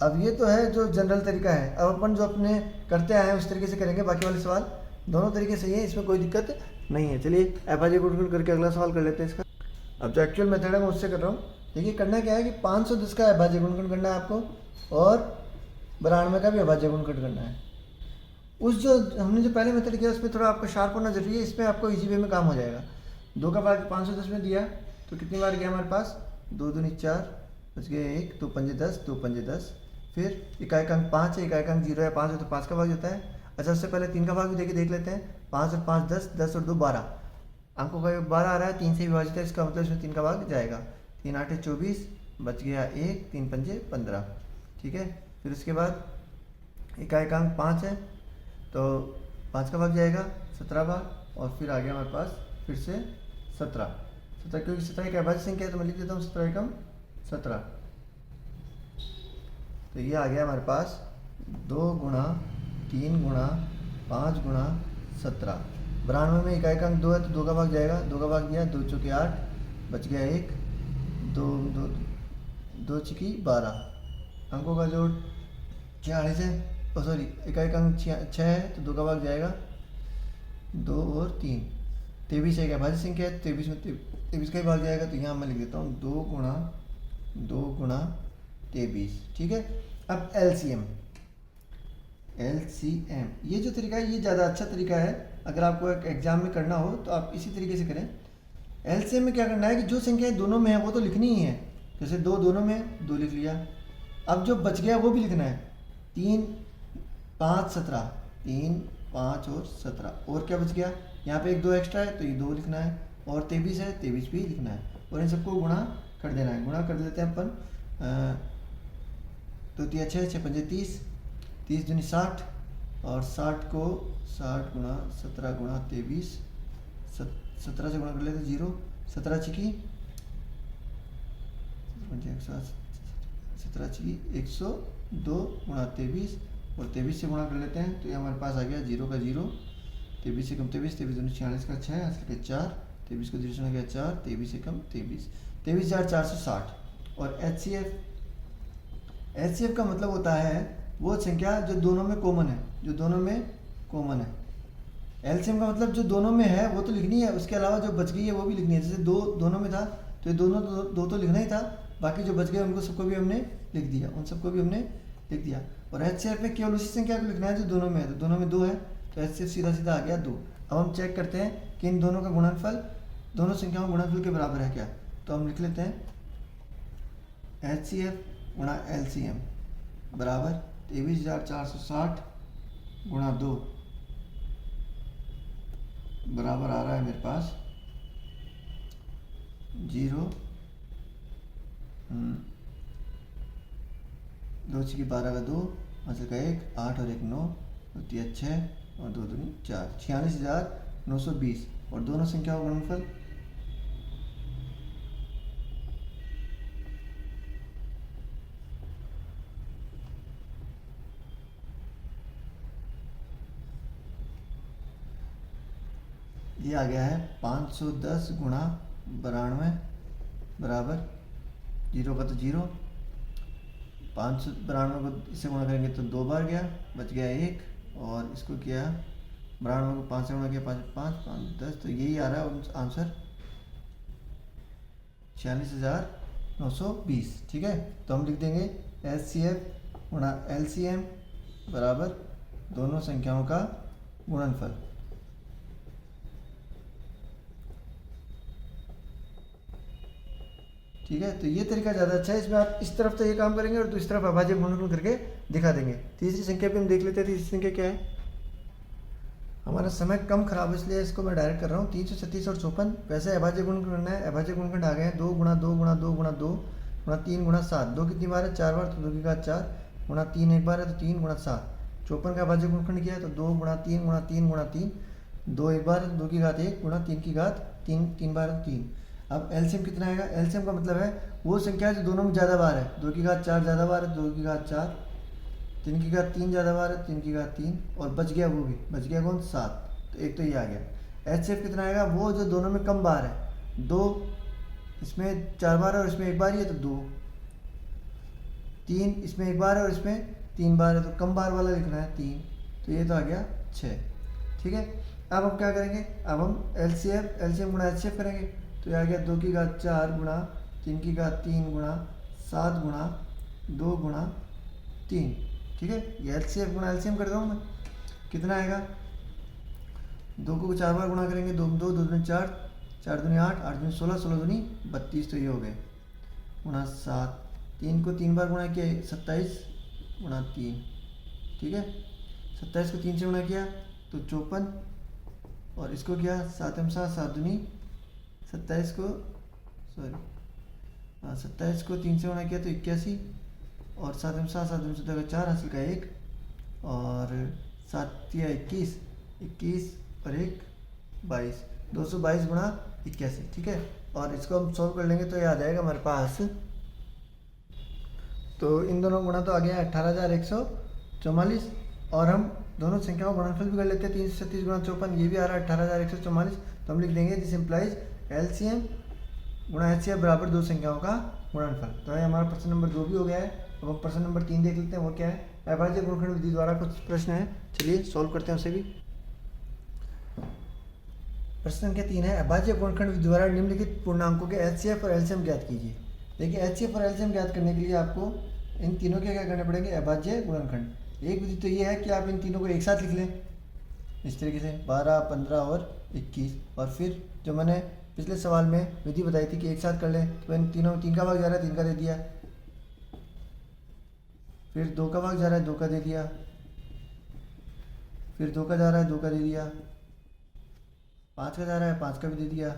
अब ये तो है जो जनरल तरीका है। अब अपन जो अपने करते आए हैं उस तरीके से करेंगे, बाकी वाले सवाल दोनों तरीके सही है, इसमें कोई दिक्कत नहीं है। चलिए अभाज्य गुणनफल करके अगला सवाल कर लेते हैं इसका। अब जो एक्चुअल मेथड है मैं उससे कर रहा हूँ। देखिए करना क्या है कि 510 का अभाज्य गुणनफल करना है आपको, और 92 का भी अभाज्य गुणनफल करना है। उस जो हमने जो पहले मेथड किया उसमें थोड़ा आपको शार्प होना जरूरी है, इसमें आपको इजी वे में काम हो जाएगा। 2 का भाग 510 में दिया तो कितनी बार गया हमारे पास, 2 दूनी 4, बच गए 1, 2 पंजे 10, 2 पंजे 10, फिर इकाई अंक 5 है, इकाई अंक 0 है, 5 है तो 5 का भाग होता है। अच्छा, उससे पहले 3 का भाग भी देख लेते हैं, 5 और 5 10, 10 और 2 12, अंकों का योग 12 आ रहा है, 3 से विभाजित है, इसका मतलब इसमें 3 का भाग जाएगा। 3 8 24, बच गया 1, 3 पंजे 15। ठीक है, फिर उसके बाद इकाई अंक 5 है तो 5 का भाग जाएगा, 17 बार, और फिर आ गया हमारे पास फिर से 17, क्योंकि 17 एक अभाज्य संख्या है तो मैं लिख देता हूँ 17 एकम 17। तो ये आ गया हमारे पास 2 गुणा 3 गुणा 5 गुणा 17। 92 में इकाई अंक 2 है तो 2 का भाग जाएगा, 2 का भाग दिया, 2 चौके 8, बच गया 1, 2 2 2 चिकी 12, अंकों का जोड़ 46 है, सॉरी इकाई अंक 6 है तो 2 का भाग जाएगा, 2 और 3, 23 है, अभाज्य संख्या है, 23 में 23 का ही भाग जाएगा, तो यहाँ मैं लिख देता हूँ 2 गुणा 23। ठीक है, अब LCM ये जो तरीका है ये ज़्यादा अच्छा तरीका है, अगर आपको एक एग्जाम में करना हो तो आप इसी तरीके से करें। LCM में क्या करना है कि जो संख्याएं दोनों में है वो तो लिखनी ही है, जैसे 2 दोनों में 2 लिख लिया, अब जो बच गया वो भी लिखना है, 3 5 17, 3 5 और 17, और क्या बच गया, यहाँ पे 1 2 एक्स्ट्रा है तो ये 2 लिखना है, और 23 है 23 भी लिखना है, और इन सबको गुणा कर देना है। गुणा कर देते हैं अपन, 2 3 6, 6 पंजे 30, 30 दूनी 60, और 60 को 60 गुणा 17 गुणा 23, 17 से गुणा कर लेते 0, 17 छिकी 17 छिकी 102 गुणा 23, और 23 से गुणा कर लेते हैं तो ये हमारे पास आ गया 0 का 0, 23 से कम 23, 23 दूनी 46 का 6 हासिल के 4, 23 को 0 से गया 4, 23 से कम 23, 23,460। और HCF का मतलब होता है वो संख्या जो दोनों में कॉमन है, LCM का मतलब जो दोनों में है वो तो लिखनी है, उसके अलावा जो बच गई है वो भी लिखनी है। जैसे 2 दोनों में था तो ये दोनों 2 तो लिखना ही था, बाकी जो बच गए उनको सबको भी हमने लिख दिया, उन सबको भी हमने लिख दिया। और HCF में केवल उसी संख्या को लिखना है जो दोनों में है, तो दोनों में 2 है तो HCF सीधा सीधा आ गया 2। अब हम चेक करते हैं कि इन दोनों का गुणनफल दोनों संख्याओं के गुणनफल के बराबर है क्या, तो हम लिख लेते हैं HCF गुणा LCM बराबर 23,460 गुणा 2 बराबर आ रहा है मेरे पास 0, 2 6 12 का 2, 5 का 1, 8 और 1 9, 2 3 6 और 2 2 4, 46,920 और दोनों संख्याओं का गुणनफल ये आ गया है 510 गुणा 92 बराबर 0 का तो 0, 592 को इससे गुणा करेंगे तो 2 बार गया, बच गया 1, और इसको किया 92 को 5 से गुणा किया 5 5 5 10, तो यही आ रहा है आंसर 46,920। ठीक है, तो हम लिख देंगे HCF गुणा LCM बराबर दोनों संख्याओं का गुणनफल। ठीक है, तो ये तरीका ज़्यादा अच्छा है। इसमें आप इस तरफ तो ये काम करेंगे और दूसरी तरफ अभाज्य गुणनफल करके दिखा देंगे। तीसरी संख्या पे हम देख लेते हैं। तीसरी संख्या क्या है? हमारा समय कम खराब है इसलिए इसको मैं डायरेक्ट कर रहा हूँ। 336 और 54 वैसे अभाज्य गुणनखंड करना है। अभाज्य गुणनखंड आ गए हैं 2 गुणा 2 गुणा 2 गुणा 2 गुणा 3 गुणा 7। 2 कितनी बार है? 4 बार, तो 2 की घात 4 गुणा 3 एक बार है तो 3 गुणा 7। 54 का अभाज्य गुणनखंड किया है तो 2 गुणा 3 गुणा 3 गुणा 3, 2 एक बार है तो 2 की घात 1 गुणा 3 की घात 3 3 बार है 3। अब एलसीएम कितना आएगा? एलसीएम का मतलब है वो संख्या जो दोनों में ज़्यादा बार है। 2 की घात 4 ज़्यादा बार है, 2 की घात 4, 3 की घात 3 ज़्यादा बार है, 3 की घात 3, और बच गया वो भी, बच गया कौन? 7। तो एक तो ये आ गया। एचसीएफ कितना आएगा? वो जो दोनों में कम बार है। 2 इसमें 4 बार है और इसमें एक बार ही है तो 2, 3 इसमें एक बार है और इसमें 3 बार है तो कम बार वाला लिखना है 3, तो ये तो आ गया 6। ठीक है, अब हम क्या करेंगे? अब हम एलसीएम गुणा एचसीएफ करेंगे, तो ये आ गया 2 की घात 4 गुणा 3 की घात 3 गुणा 7 गुणा 2 गुणा 3। ठीक है, ये एलसीएफ गुणा एलसीएम कर रहा हूँ मैं। कितना आएगा? 2 को 4 बार गुणा करेंगे, 2 2 2 दूनी 4, 4 दूनी 8, 8 दूनी 16, 16 दूनी 32, तो ये हो गए गुणा 7। 3 को 3 बार गुणा किया 27 गुणा 3। ठीक है, 27 को 3 से गुणा किया तो 54, और इसको किया 7 में 7, 7 दूनी 27 को 27 को 3 से गुणा किया तो 81, और 7 में 7, 7 में 14 का 4, हासिल का 1, और 7 या 21, 21 और 1 22, 222 गुणा 81। ठीक है, और इसको हम सॉल्व कर लेंगे तो ये आ जाएगा हमारे पास, तो इन दोनों गुणा तो आ गया 18,144, और हम दोनों संख्याओं का गुणनफल भी कर लेते हैं। 336 गुणा 54, ये भी आ रहा है 18,144, तो हम लिख देंगे दिस इम्प्लाइज एलसीएम गुणा एचसीएफ बराबर दो संख्याओं का गुणनफल। तो ये हमारा प्रश्न नंबर 2 भी हो गया है। अब हम प्रश्न नंबर 3 देख लेते हैं, वो क्या है? अभाज्य गुणनखंड विधि द्वारा कुछ प्रश्न है, चलिए सॉल्व करते हैं उसे भी। प्रश्न संख्या 3 है, अभाज्य गुणनखंड विधि द्वारा निम्नलिखित पूर्णांकों के एचसीएफ और एलसीएम ज्ञात कीजिए। देखिए, एचसीएफ और एलसीएम ज्ञात करने के लिए आपको इन तीनों के क्या करने पड़ेंगे? अभाज्य गुणनखंड। एक विधि तो ये है कि आप इन तीनों को एक साथ लिख लें इस तरीके से 12, 15 और 21, और फिर जो मैंने पिछले सवाल में विधि बताई थी कि एक साथ कर लें, तो इन तीनों में 3 का भाग जा रहा है 3 का दे दिया, फिर 2 का भाग जा रहा है 2 का दे दिया, फिर 2 का जा रहा है 2 का दे दिया, 5 का जा रहा है 5 का भी दे दिया,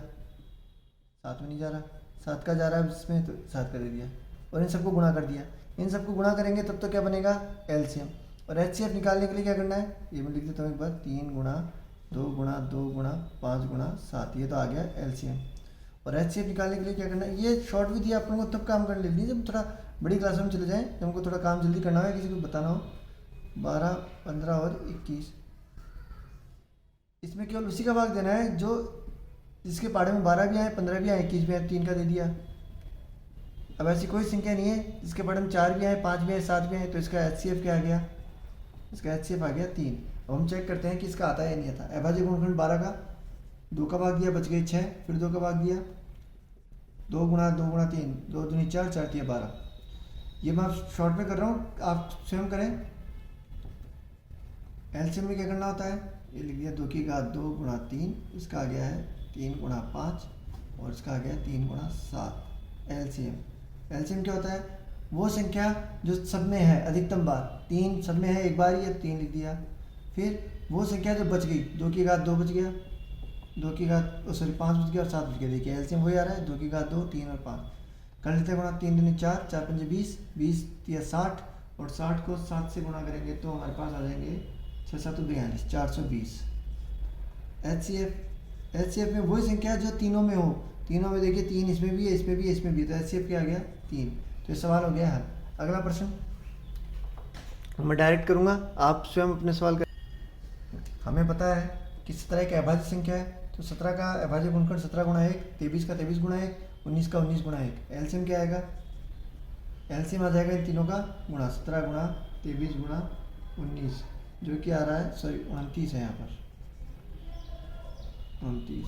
7 में नहीं जा रहा, 7 का जा रहा है इसमें तो 7 का दे दिया, और इन सबको गुणा कर दिया। इन सबको गुणा करेंगे तब तो क्या बनेगा? एलसीएम। और एचसीएफ निकालने के लिए क्या करना है? ये मैं लिख देता हूँ एक बार, 3 गुणा 2 गुणा 2 गुणा 5 गुणा 7, ये तो आ गया एलसीएम। और एचसीएफ निकालने के लिए क्या करना है? ये शॉर्ट विधि आप लोगों को तब काम करने लेनी जब थोड़ा बड़ी क्लासों में चले जाएँ, जब हमको थोड़ा काम जल्दी करना है, किसी को बताना हो। 12, 15 और 21, इसमें केवल उसी का भाग देना है जो जिसके पाड़े में 12 भी आए, 15 भी आए, 21 भी आए, 3 का दे दिया। अब ऐसी कोई संख्या नहीं है जिसके पाड़े में 4 भी आए, 5 भी आए, 7 भी आए, तो इसका एचसीएफ क्या आ गया? इसका एचसीएफ आ गया 3। अब हम चेक करते हैं कि इसका आता है या नहीं आता। अभाज्य गुणनखंड 12 का 2 का भाग दिया, बच गई 6, फिर 2 का भाग दिया, 2 गुणा 2 गुणा 3, 2 दूनी 4, 4 तिया 12। ये मैं शॉर्ट में कर रहा हूँ, आप स्वयं करें। एलसीएम में क्या करना होता है? ये लिख दिया 2 की घात 2 गुणा 3, इसका आ गया है 3 गुणा 5, और इसका आ गया 3 गुणा 7। एलसीएम क्या होता है? वो संख्या जो सब में है अधिकतम बार, 3 सब में है एक बार ही है, 3 लिख दिया। फिर वो संख्या जो बच गई, 2 की घात 2 बच गया, 2 की घात सॉरी 5 बच गया और 7 बच गया। देखिए एलसीएम वही आ रहा है, 2 की घात 2, 3 और 5 कर लेते हैं गुणा। 3 दूनी 4, 4 पंजे 20, 20 या 60 और 60 को 7 से गुणा करेंगे तो हमारे पास आ जाएंगे 6 7 42, 420। एच में वही संख्या जो तीनों में हो, तीनों में देखिए 3 इसमें भी है, इसमें भी है, इसमें भी है, तो एच क्या आ गया 3। तो ये सवाल हो गया हल। अगला प्रश्न मैं डायरेक्ट करूँगा, आप स्वयं अपने सवाल कर। हमें पता है कि 17 एक अभाज्य संख्या है, तो 17 का अभाज्य गुणनखंड 17 गुणा 1, 23 का 23 गुणा 1, 19 का 19 गुणा 1। एलसीएम क्या आएगा? एलसीएम आ जाएगा इन तीनों का गुणा, 17 गुणा 23 गुणा 19, जो कि आ रहा है सॉरी 29 है यहाँ पर, 29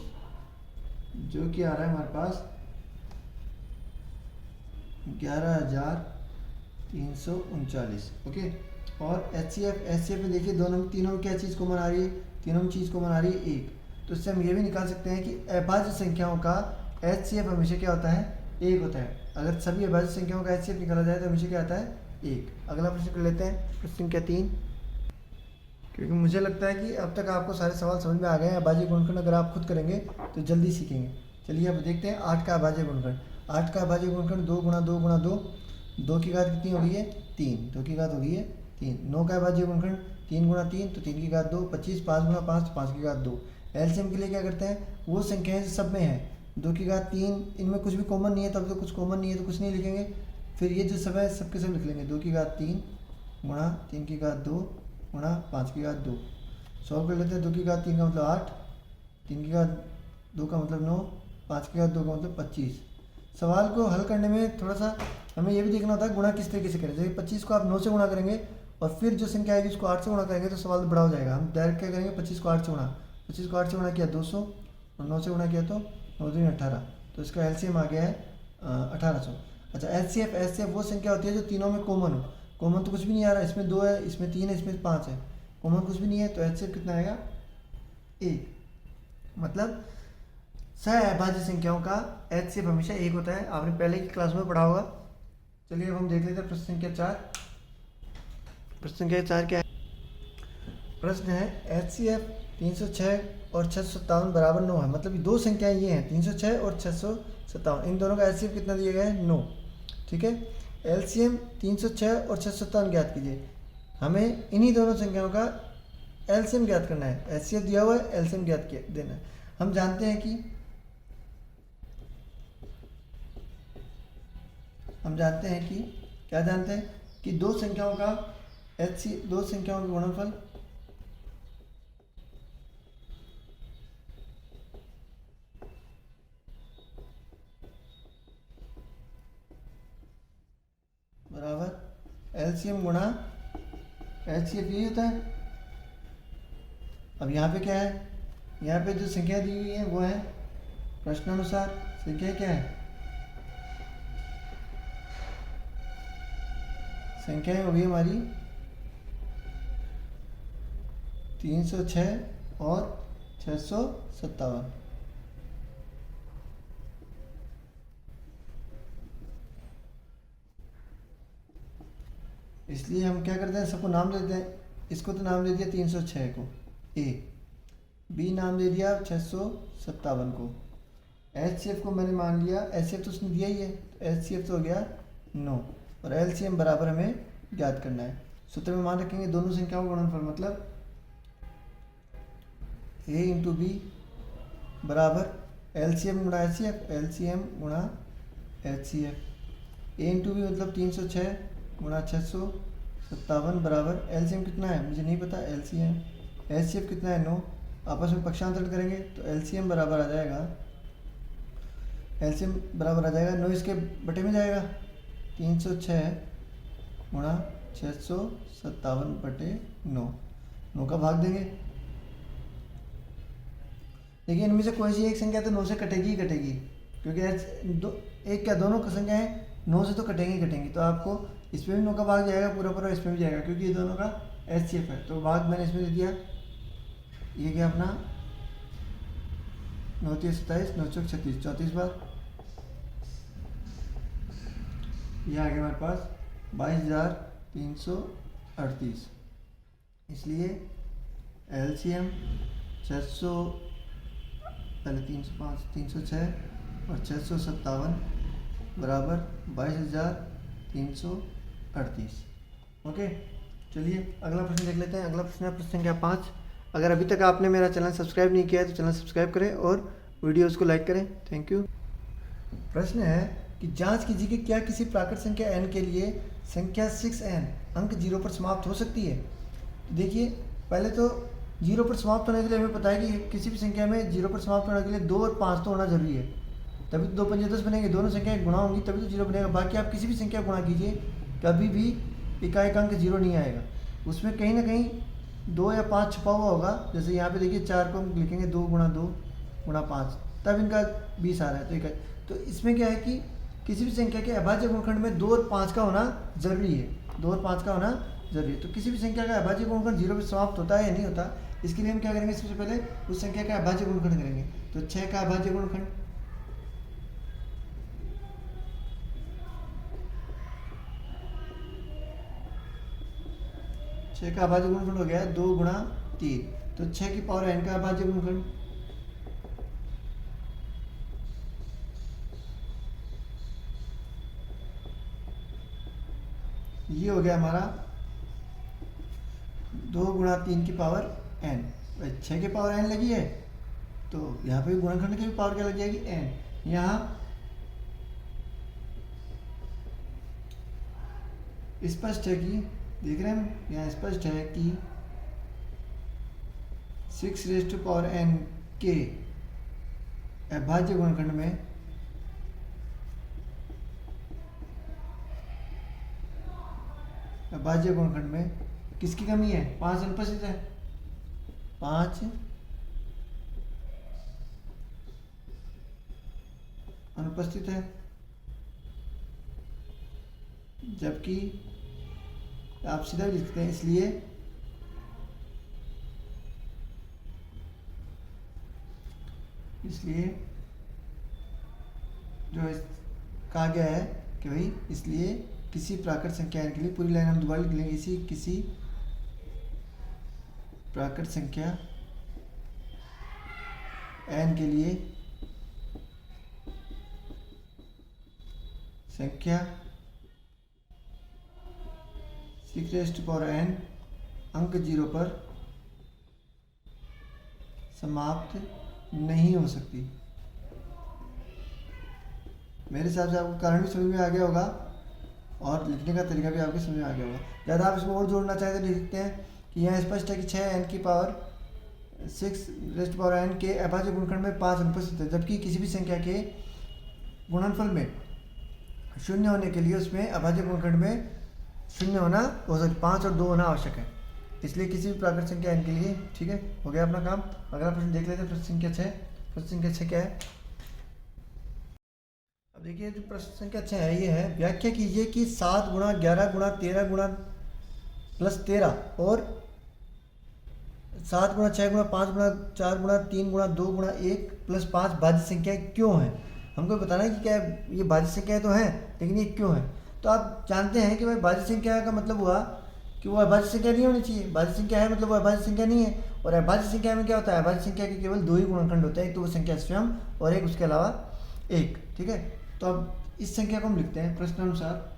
जो कि आ रहा है हमारे पास 11,339। ओके। और एच में देखिए दोनों तीनों में क्या चीज़ कॉमन आ रही है? तीनों में चीज़ कॉमन आ रही है 1। तो इससे हम ये भी निकाल सकते हैं कि अभाज्य संख्याओं का एच हमेशा क्या होता है? 1 होता है। अगर सभी अभाज्य संख्याओं का एच निकाला जाए तो हमेशा क्या आता है? 1। अगला प्रश्न कर लेते हैं, प्रश्न संख्या 3। क्योंकि मुझे लगता है कि अब तक आपको सारे सवाल समझ में आ गए हैं। अभाज्य गुणनखंड अगर आप खुद करेंगे तो जल्दी सीखेंगे। चलिए अब देखते हैं 8 का अभाज्य गुणनखंड। 8 का अभाज्य गुणनखंड 2 गुणा 2 गुणा 2, 2 की घात कितनी हो गई है? 3, 2 की घात हो गई है 3। 9 का अभाज्य गुणनखंड 3 गुणा 3, तो 3 की घात 2, 25, 5 गुणा 5, तो 5 की घात 2। एलसीएम के लिए क्या करते हैं? वो संख्याएं जो सब में है, 2 की घात 3, इनमें कुछ भी कॉमन नहीं है, तब तो कुछ कॉमन नहीं है तो कुछ नहीं लिखेंगे। फिर ये जो सब है सबके सब लिख लेंगे, 2 की घात 3 गुणा 3 की घात 2 गुणा 5 की घात 2। सॉल्व कर लेते हैं। 2 की घात 3 का मतलब 8, 3 की घात 2 का मतलब 9, 5 की घात 2 का मतलब 25। सवाल को हल करने में थोड़ा सा हमें ये भी देखना होता है गुणा किस तरीके से करें। जैसे 25 को आप 9 से गुणा करेंगे और फिर जो संख्या आएगी उसको 8 से गुणा करेंगे तो सवाल बड़ा हो जाएगा। हम डायरेक्ट क्या करेंगे? 25 को 8 से गुणा, 25 को 8 से गुणा किया 200 और 9 से गुणा किया तो 9 दूनी 18, तो इसका एलसीएम आ गया है 1800। अच्छा, एचसीएफ वो संख्या होती है जो तीनों में कॉमन हो। कॉमन तो कुछ भी नहीं आ रहा है, इसमें 2 है, इसमें 3 है, इसमें 5 है, कॉमन कुछ भी नहीं है, तो एचसीएफ कितना आएगा? 1। मतलब सहअभाज्य संख्याओं का एचसीएफ हमेशा 1 होता है। आपने पहले की क्लास में पढ़ा होगा। चलिए अब हम देख लेते हैं प्रश्न संख्या 4। प्रश्न संख्या 4 क्या है? प्रश्न है एचसीएफ 306 और 657 बराबर 9 है। मतलब दो संख्याएं ये हैं, 306 और 657, इन दोनों का एचसीएफ कितना दिया गया है? 9। ठीक है। एलसीएम 306 और 657 ज्ञात कीजिए। हमें इन्हीं दोनों संख्याओं का एलसीएम ज्ञात करना है। एचसीएफ दिया हुआ है, एलसीएम ज्ञात देना है। हम जानते हैं कि क्या जानते हैं कि दो संख्याओं का दो संख्याओं का गुणनफल बराबर एलसीएम गुणा एचसीएफ, यही होता है। अब यहाँ पे क्या है? यहाँ पे जो संख्या दी हुई है वो है प्रश्नानुसार संख्या क्या है? संख्याएं होगी हमारी 306 और 657। इसलिए हम क्या करते हैं, सबको नाम देते हैं। इसको तो नाम दे दिया 306 को ए, बी नाम दे दिया 657 को, एचसीएफ को मैंने मान लिया, एचसीएफ तो उसने दिया ही है, तो एचसीएफ तो हो गया 9 और एलसीएम बराबर हमें ज्ञात करना है। सूत्र में मान रखेंगे दोनों संख्याओं का गुणनफल, मतलब ए इंटू बी बराबर एलसीएम गुणा एचसीएफ, एलसीएम गुणा एचसीएफ। ए इंटू बी मतलब 306 गुणा 657 बराबर एलसीएम कितना है मुझे नहीं पता, एलसीएम। एचसीएफ कितना है 9, आपस में पक्षांतरण करेंगे तो एलसीएम बराबर आ जाएगा, एलसीएम बराबर आ जाएगा 9 इसके बटे में जाएगा, 306 गुणा 657 बटे 9, 9 का भाग देंगे। देखिए इनमें से कोई सी एक संख्या तो 9 से कटेगी ही कटेगी, क्योंकि एक क्या दोनों संख्याएं 9 से तो कटेंगी। तो आपको इसमें भी 9 का भाग जाएगा पूरा, इसमें भी जाएगा, क्योंकि ये दोनों का एचसीएफ है। तो भाग मैंने इसमें दे दिया, ये क्या अपना 9 3 27, 9 चौक 36, 34 बार। ये आ गया हमारे पास 22,338। इसलिए एलसीएम पहले 305, 306 और 657 बराबर 22,338। ओके, चलिए अगला प्रश्न देख लेते हैं। अगला प्रश्न है प्रश्न संख्या 5। अगर अभी तक आपने मेरा चैनल सब्सक्राइब नहीं किया है तो चैनल सब्सक्राइब करें और वीडियोज़ को लाइक करें। Thank you. प्रश्न है कि जांच कीजिए कि क्या किसी प्राकृत संख्या n के लिए संख्या 6n अंक 0 पर समाप्त हो सकती है। देखिए, पहले तो 0 पर समाप्त होने के लिए हमें पता है कि किसी भी संख्या में 0 पर समाप्त होने के लिए 2 और 5 तो होना जरूरी है, तभी तो 2 पंजे 10 बनेंगे। दोनों संख्याएं गुणा होंगी तभी तो 0 बनेगा। बाकी आप किसी भी संख्या गुणा कीजिए, कभी भी इकाई का अंक 0 नहीं आएगा। उसमें कहीं ना कहीं 2 या 5 छुपा हुआ होगा। जैसे यहाँ पे देखिए 4 को हम लिखेंगे 2 गुणा 2 गुणा 5, तब इनका 20 आ रहा है। तो इकाई, तो इसमें क्या है कि किसी भी संख्या के अभाज्य गुणनखंड में 2 और 5 का होना जरूरी है। 2 और 5 का होना जरूरी है। तो किसी भी संख्या का अभाज्य गुणनखंड 0 पर समाप्त होता है या नहीं होता, इसके लिए हम क्या करेंगे, सबसे पहले उस संख्या का अभाज्य गुणनखंड करेंगे। तो 6 का अभाज्य गुणनखंड, छः का अभाज्य गुणनखंड हो गया 2 गुणा 3। तो 6 की पावर n का अभाज्य गुणनखंड, ये हो गया हमारा 2 गुणा 3 की पावर n। 6 की पावर n लगी है तो यहाँ पे गुणनखंड की भी पावर क्या लग जाएगी, n। यहाँ स्पष्ट है कि देख रहे हैं हम, यहाँ स्पष्ट है कि 6n के अभाज्य गुणनखंड में अभाज्य गुणनखंड में किसकी कमी है, 5 अनुपस्थित है। 5 अनुपस्थित है, जबकि आप सीधा भी लिखते हैं, इसलिए जो कहा गया है कि भाई इसलिए किसी प्राकृत संख्या n के लिए, पूरी लाइन हम दोबारा लिख लेंगे, इसी किसी प्राकृत संख्या n के लिए संख्या 6n अंक 0 पर समाप्त नहीं हो सकती। मेरे हिसाब से आपको कारण भी समझ में आ गया होगा और लिखने का तरीका भी आपको समझ में आ गया होगा। ज़्यादा आप इसमें और जोड़ना चाहें तो लिख सकते हैं कि यहाँ स्पष्ट है कि 6n की पावर 6n के अभाज्य गुणनखंड में 5 अनुपस्थित है, जबकि किसी भी संख्या के गुणनफल में शून्य होने के लिए उसमें अभाज्य गुणनखंड में शून्य होना, 5 और 2 होना आवश्यक है। इसलिए किसी भी प्राकृत संख्या n के लिए, ठीक है, हो गया अपना काम। अगला प्रश्न देख लेते हैं, प्रश्न संख्या 6। प्रश्न संख्या 6 क्या है, अब देखिए जो प्रश्न संख्या 6 है ये है, व्याख्या कीजिए कि 7 गुणा 11 गुणा 13 गुणा प्लस 13 और 7 गुणा 6 गुणा 5 गुणा 4 गुणा 3 गुणा 2 गुणा 1 प्लस 5 भाज्य संख्या क्यों है। हमको बताना है कि क्या ये भाज्य संख्याएं तो हैं, लेकिन ये क्यों है। तो आप जानते हैं कि भाई भाज्य संख्या का मतलब हुआ कि वो अभाज्य संख्या नहीं होनी चाहिए। भाज्य संख्या है मतलब वो अभाज्य संख्या नहीं है। और अभाज्य संख्या में क्या होता है, अभाज्य संख्या के केवल 2 ही गुणनखंड होते हैं, एक तो वो संख्या स्वयं और एक उसके अलावा 1, ठीक है। तो अब इस संख्या को हम लिखते हैं प्रश्नानुसार,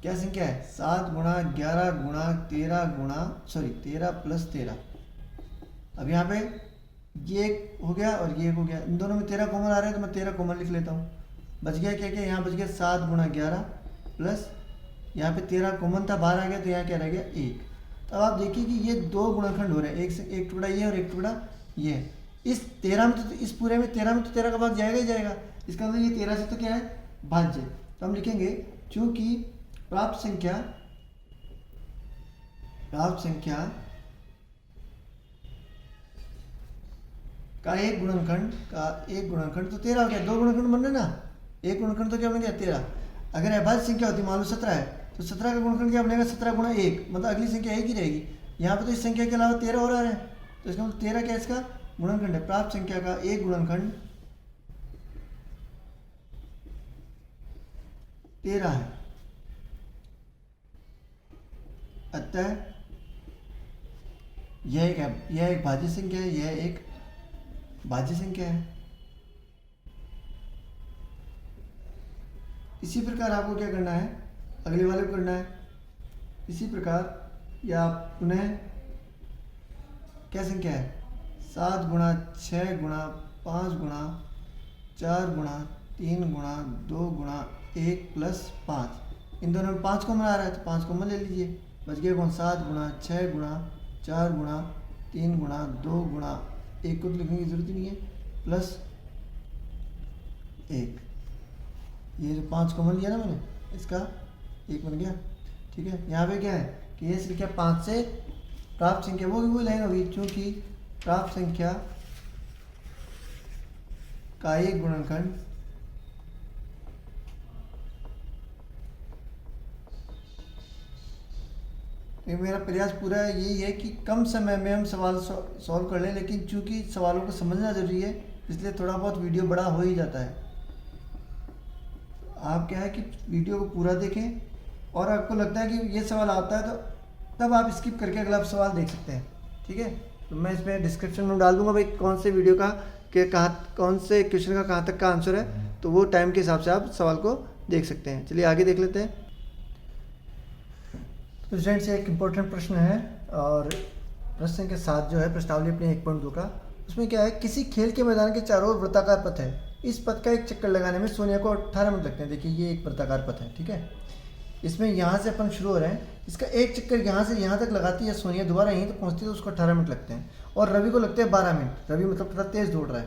क्या संख्या है, 7 गुणा 11 गुणा 13 प्लस 13। अब यहाँ पे ये एक हो गया और ये एक हो गया, इन दोनों में 13 कॉमन आ रहा है तो मैं 13 कॉमन लिख लेता हूँ। बच गया क्या क्या, यहाँ बच गया 7 गुणा 11 प्लस यहाँ पे 13 कॉमन था, बाहर आ गया तो यहाँ क्या रह गया 1। तो अब आप देखिए कि ये 2 गुणनखंड हो रहे हैं, एक टुकड़ा ये और एक टुकड़ा ये। इस 13 में तो, इस पूरे में 13 में तो 13 का भाग जाएगा ही जाएगा। इसका मतलब ये 13 से तो क्या है भाज्य। तो हम लिखेंगे चूंकि प्राप्त संख्या का एक गुणनखंड तो 13 हो गया। 2 गुणनखंड बन रहे ना, एक गुणनखंड तो क्या बन गया 13। अगर अभाज्य संख्या होती मान लो 17 है तो 17 का गुणनखंड क्या बनेगा, 17 गुणा 1, मतलब अगली संख्या एक ही रहेगी। यहाँ पे तो इस संख्या के अलावा 13 और आ रहा है, तो इसका मतलब 13 क्या इसका गुणनखंड है। प्राप्त संख्या का एक गुणनखंड 13 है, अतः यह एक भाज्य संख्या है, यह एक भाज्य संख्या है। इसी प्रकार आपको क्या करना है, अगले वाले को करना है इसी प्रकार। या पुनः क्या संख्या है, 7 गुणा 6 गुणा 5 गुणा 4 गुणा 3 गुणा 2 गुणा 1 प्लस 5। इन दोनों में 5 कॉमन आ रहा है तो 5 कॉमन ले लीजिए। बच गया कौन, 7 गुणा 6 गुणा 4 गुणा 3 गुणा 2 गुणा 1 को तो लिखने की जरूरत ही नहीं है, प्लस 1। ये जो 5 कॉमन लिया ना मैंने, इसका 1 बन गया। ठीक है, यहाँ पे क्या है कि ये संख्या 5 से प्राप्त संख्या वो लाइन होगी, क्योंकि प्राप्त संख्या का एक गुणनखंड मेरा प्रयास पूरा यही है कि कम समय में हम सवाल सॉल्व कर लें, लेकिन चूंकि सवालों को समझना जरूरी है इसलिए थोड़ा बहुत वीडियो बड़ा हो ही जाता है। आप क्या है कि वीडियो को पूरा देखें, और आपको लगता है कि ये सवाल आता है तो तब आप स्किप करके अगला सवाल देख सकते हैं। ठीक है, तो मैं इसमें डिस्क्रिप्शन में डाल दूंगा भाई कौन से वीडियो का कौन से क्वेश्चन का कहाँ तक का आंसर है, तो वो टाइम के हिसाब से आप सवाल को देख सकते हैं। चलिए आगे देख लेते हैं। तो स्टूडेंट्स एक इम्पोर्टेंट प्रश्न है, और प्रश्न संख्या 7 जो है प्रश्नावली अपनी 1.2 का, उसमें क्या है, किसी खेल के मैदान के चारों ओर वृत्ताकार पथ है। इस पथ का एक चक्कर लगाने में सोनिया को 18 मिनट लगते हैं। देखिए ये एक वृत्ताकार पथ है। ठीक है, इसमें यहाँ से अपन शुरू हो रहे हैं, इसका एक चक्कर यहाँ से यहाँ तक लगाती है सोनिया, दोबारा यहीं तक पहुँचती है तो उसको 18 मिनट लगते हैं, और रवि को लगते हैं 12 मिनट। रवि मतलब थोड़ा तेज़ दौड़ रहा है,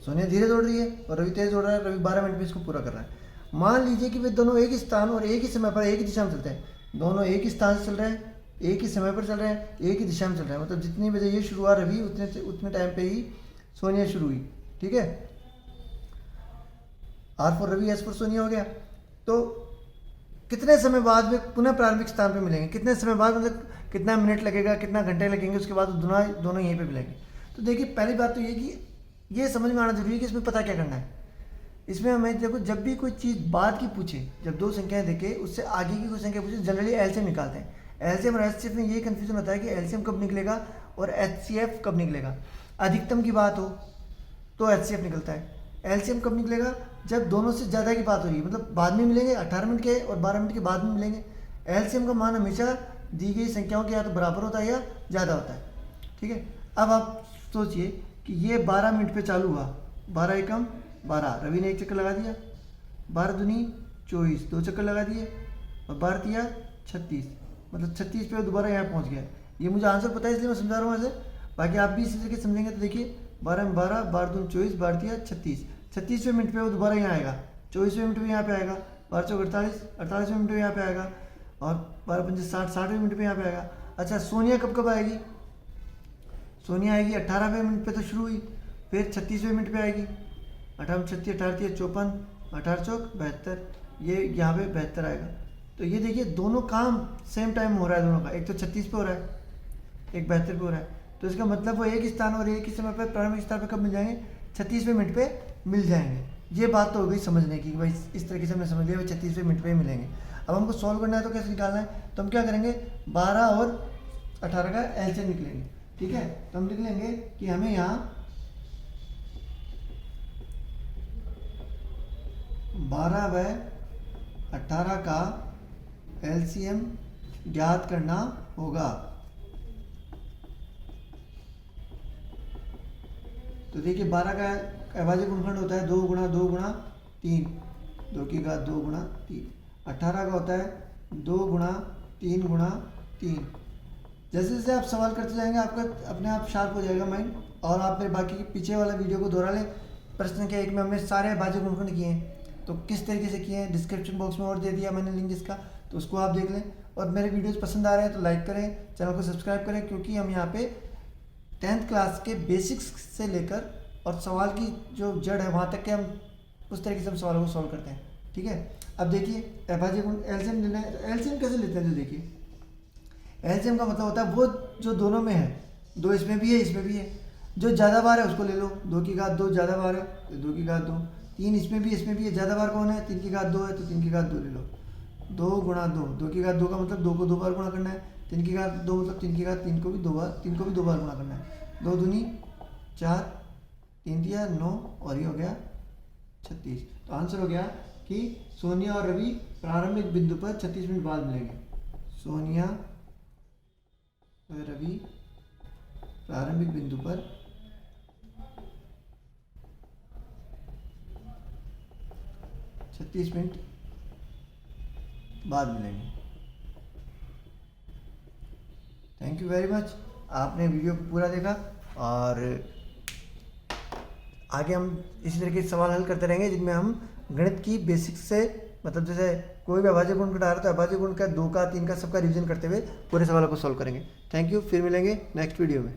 सोनिया धीरे दौड़ रही है और रवि तेज़ दौड़ रहा है। रवि 12 मिनट में इसको पूरा कर रहा है। मान लीजिए कि वे दोनों एक ही स्थान और एक ही समय पर एक ही दिशा में चलते हैं। दोनों एक ही स्थान से चल रहे हैं, एक ही समय पर चल रहे हैं, एक ही दिशा में चल रहे हैं। मतलब जितनी बजे ये शुरू हुआ रवि, उतने टाइम पे ही सोनिया शुरू हुई। ठीक है, R for Ravi, S for Sonia हो गया। तो कितने समय बाद वे पुनः प्रारंभिक स्थान पे मिलेंगे, कितने समय बाद, मतलब कितना मिनट लगेगा, कितना घंटे लगेंगे, उसके बाद दोनों यहीं पे मिलेंगे। तो देखिए पहली बात तो ये कि ये समझ में आना जरूरी है कि इसमें पता क्या करना है। इसमें हमें देखो, जब भी कोई चीज़ बाद की पूछे, जब दो संख्याएं देखे उससे आगे की कोई संख्या पूछे, जनरली एलसीएम निकालते हैं। एलसीएम और एचसीएफ में ये कन्फ्यूजन होता है कि एलसीएम कब निकलेगा और एचसीएफ कब निकलेगा। अधिकतम की बात हो तो एचसीएफ निकलता है। एलसीएम कब निकलेगा, जब दोनों से ज़्यादा की बात हो रही है, मतलब बाद में मिलेंगे, 18 मिनट के और 12 मिनट के बाद में मिलेंगे। एलसीएम का मान हमेशा दी गई संख्याओं के या तो बराबर होता है या ज़्यादा होता है। ठीक है, अब आप सोचिए कि ये 12 मिनट पे चालू हुआ, 12 एकम 12, रवि ने एक चक्कर लगा दिया, 12 दूनी 24, 2 चक्कर लगा दिए, और 12 दिया 36, मतलब 36 पे दोबारा यहाँ पहुँच गया। ये मुझे आंसर पता है इसलिए मैं समझा रहा हूँ ऐसे, बाकी आप भी इसी तरीके समझेंगे। तो देखिए 12 में 12, 12 दूनी 24, 12 दिया 36, 36वें मिनट पे वो दोबारा यहाँ आएगा, 24वें मिनट में यहाँ पे आएगा, 12 चौक 48, 48वें मिनट में यहाँ पे आएगा, और 12 पंजे 60, 60वें मिनट में यहाँ पे आएगा। अच्छा सोनिया कब कब आएगी, सोनिया आएगी 18वें मिनट पे तो शुरू हुई, फिर 36वें मिनट पे आएगी, 18 36, 18 54, 18 चौक 72, ये यहाँ पे 72 आएगा। तो ये देखिए दोनों काम सेम टाइम हो रहा है दोनों का, एक तो 36 पे हो रहा है, एक 72 पे हो रहा है। तो इसका मतलब वो एक स्थान और एक ही समय पर प्रारंभिक स्थान पर कब मिल जाएंगे, 36वें मिनट पे मिल जाएंगे। ये बात तो हो गई समझने की, भाई इस तरीके से हमने समझ लिया, भाई 36वें मिनट पे ही मिलेंगे। अब हमको सॉल्व करना है तो कैसे निकालना है, तो हम क्या करेंगे, 12 और 18 का एलसीएम निकलेंगे। ठीक है, तो हम लिख लेंगे कि हमें यहाँ 12 व 18 का एलसीएम ज्ञात करना होगा। तो देखिए 12 का अभाज्य गुणनखंड होता है 2 गुणा 2 गुणा 3, 2 की घात 2 गुणा 3। 18 का होता है 2 गुणा 3 गुणा 3। जैसे जैसे आप सवाल करते जाएंगे आपका अपने आप शार्प हो जाएगा माइंड, और आप मेरे बाकी के पीछे वाला वीडियो को दोहरा लें। प्रश्न संख्या 1 में हमने सारे अभाज्य गुणनखंड किए हैं, तो किस तरीके से किए हैं डिस्क्रिप्शन बॉक्स में और दे दिया मैंने लिंक इसका, तो उसको आप देख लें। और मेरे वीडियोस पसंद आ रहे हैं तो लाइक करें, चैनल को सब्सक्राइब करें, क्योंकि हम यहाँ पे 10th क्लास के बेसिक्स से लेकर और सवाल की जो जड़ है वहाँ तक के हम उस तरीके से हम सवालों को सॉल्व करते हैं। ठीक है, अब देखिए अभाज्य गुण एलसीएम लेना है, एलसीएम कैसे लेते हैं, जो देखिए एलसीएम का मतलब होता है वो जो दोनों में है, 2 इसमें भी है इसमें भी है, जो ज़्यादा बार है उसको ले लो, 2 की घात 2 ज़्यादा बार है तो 2 की घात 2, 3 इसमें भी है, ज़्यादा बार कौन है, 3 की घात 2 है तो 3 की घात 2 ले लो, 2 गुणा 2, 2 की घात 2 का मतलब 2 को 2 बार गुणा करना है, 3 की घात 2 मतलब 3 की घात 3 को भी 2 बार गुणा करना है। 2 दूनी 4, 3 दिया 9 और ये हो गया 36। तो आंसर हो गया कि सोनिया और रवि प्रारंभिक बिंदु पर 36 मिनट बाद मिलेंगे। सोनिया और रवि प्रारंभिक बिंदु पर 36 मिनट बाद मिलेंगे। थैंक यू वेरी मच, आपने वीडियो को पूरा देखा और आगे हम इसी तरीके के सवाल हल करते रहेंगे जिनमें हम गणित की बेसिक्स से, मतलब जैसे कोई भी अभाज्य गुण घटा रहा है तो अभाज्य गुण का 2 का 3 का सबका रिवीजन करते हुए पूरे सवालों को सॉल्व करेंगे। थैंक यू, फिर मिलेंगे नेक्स्ट वीडियो में।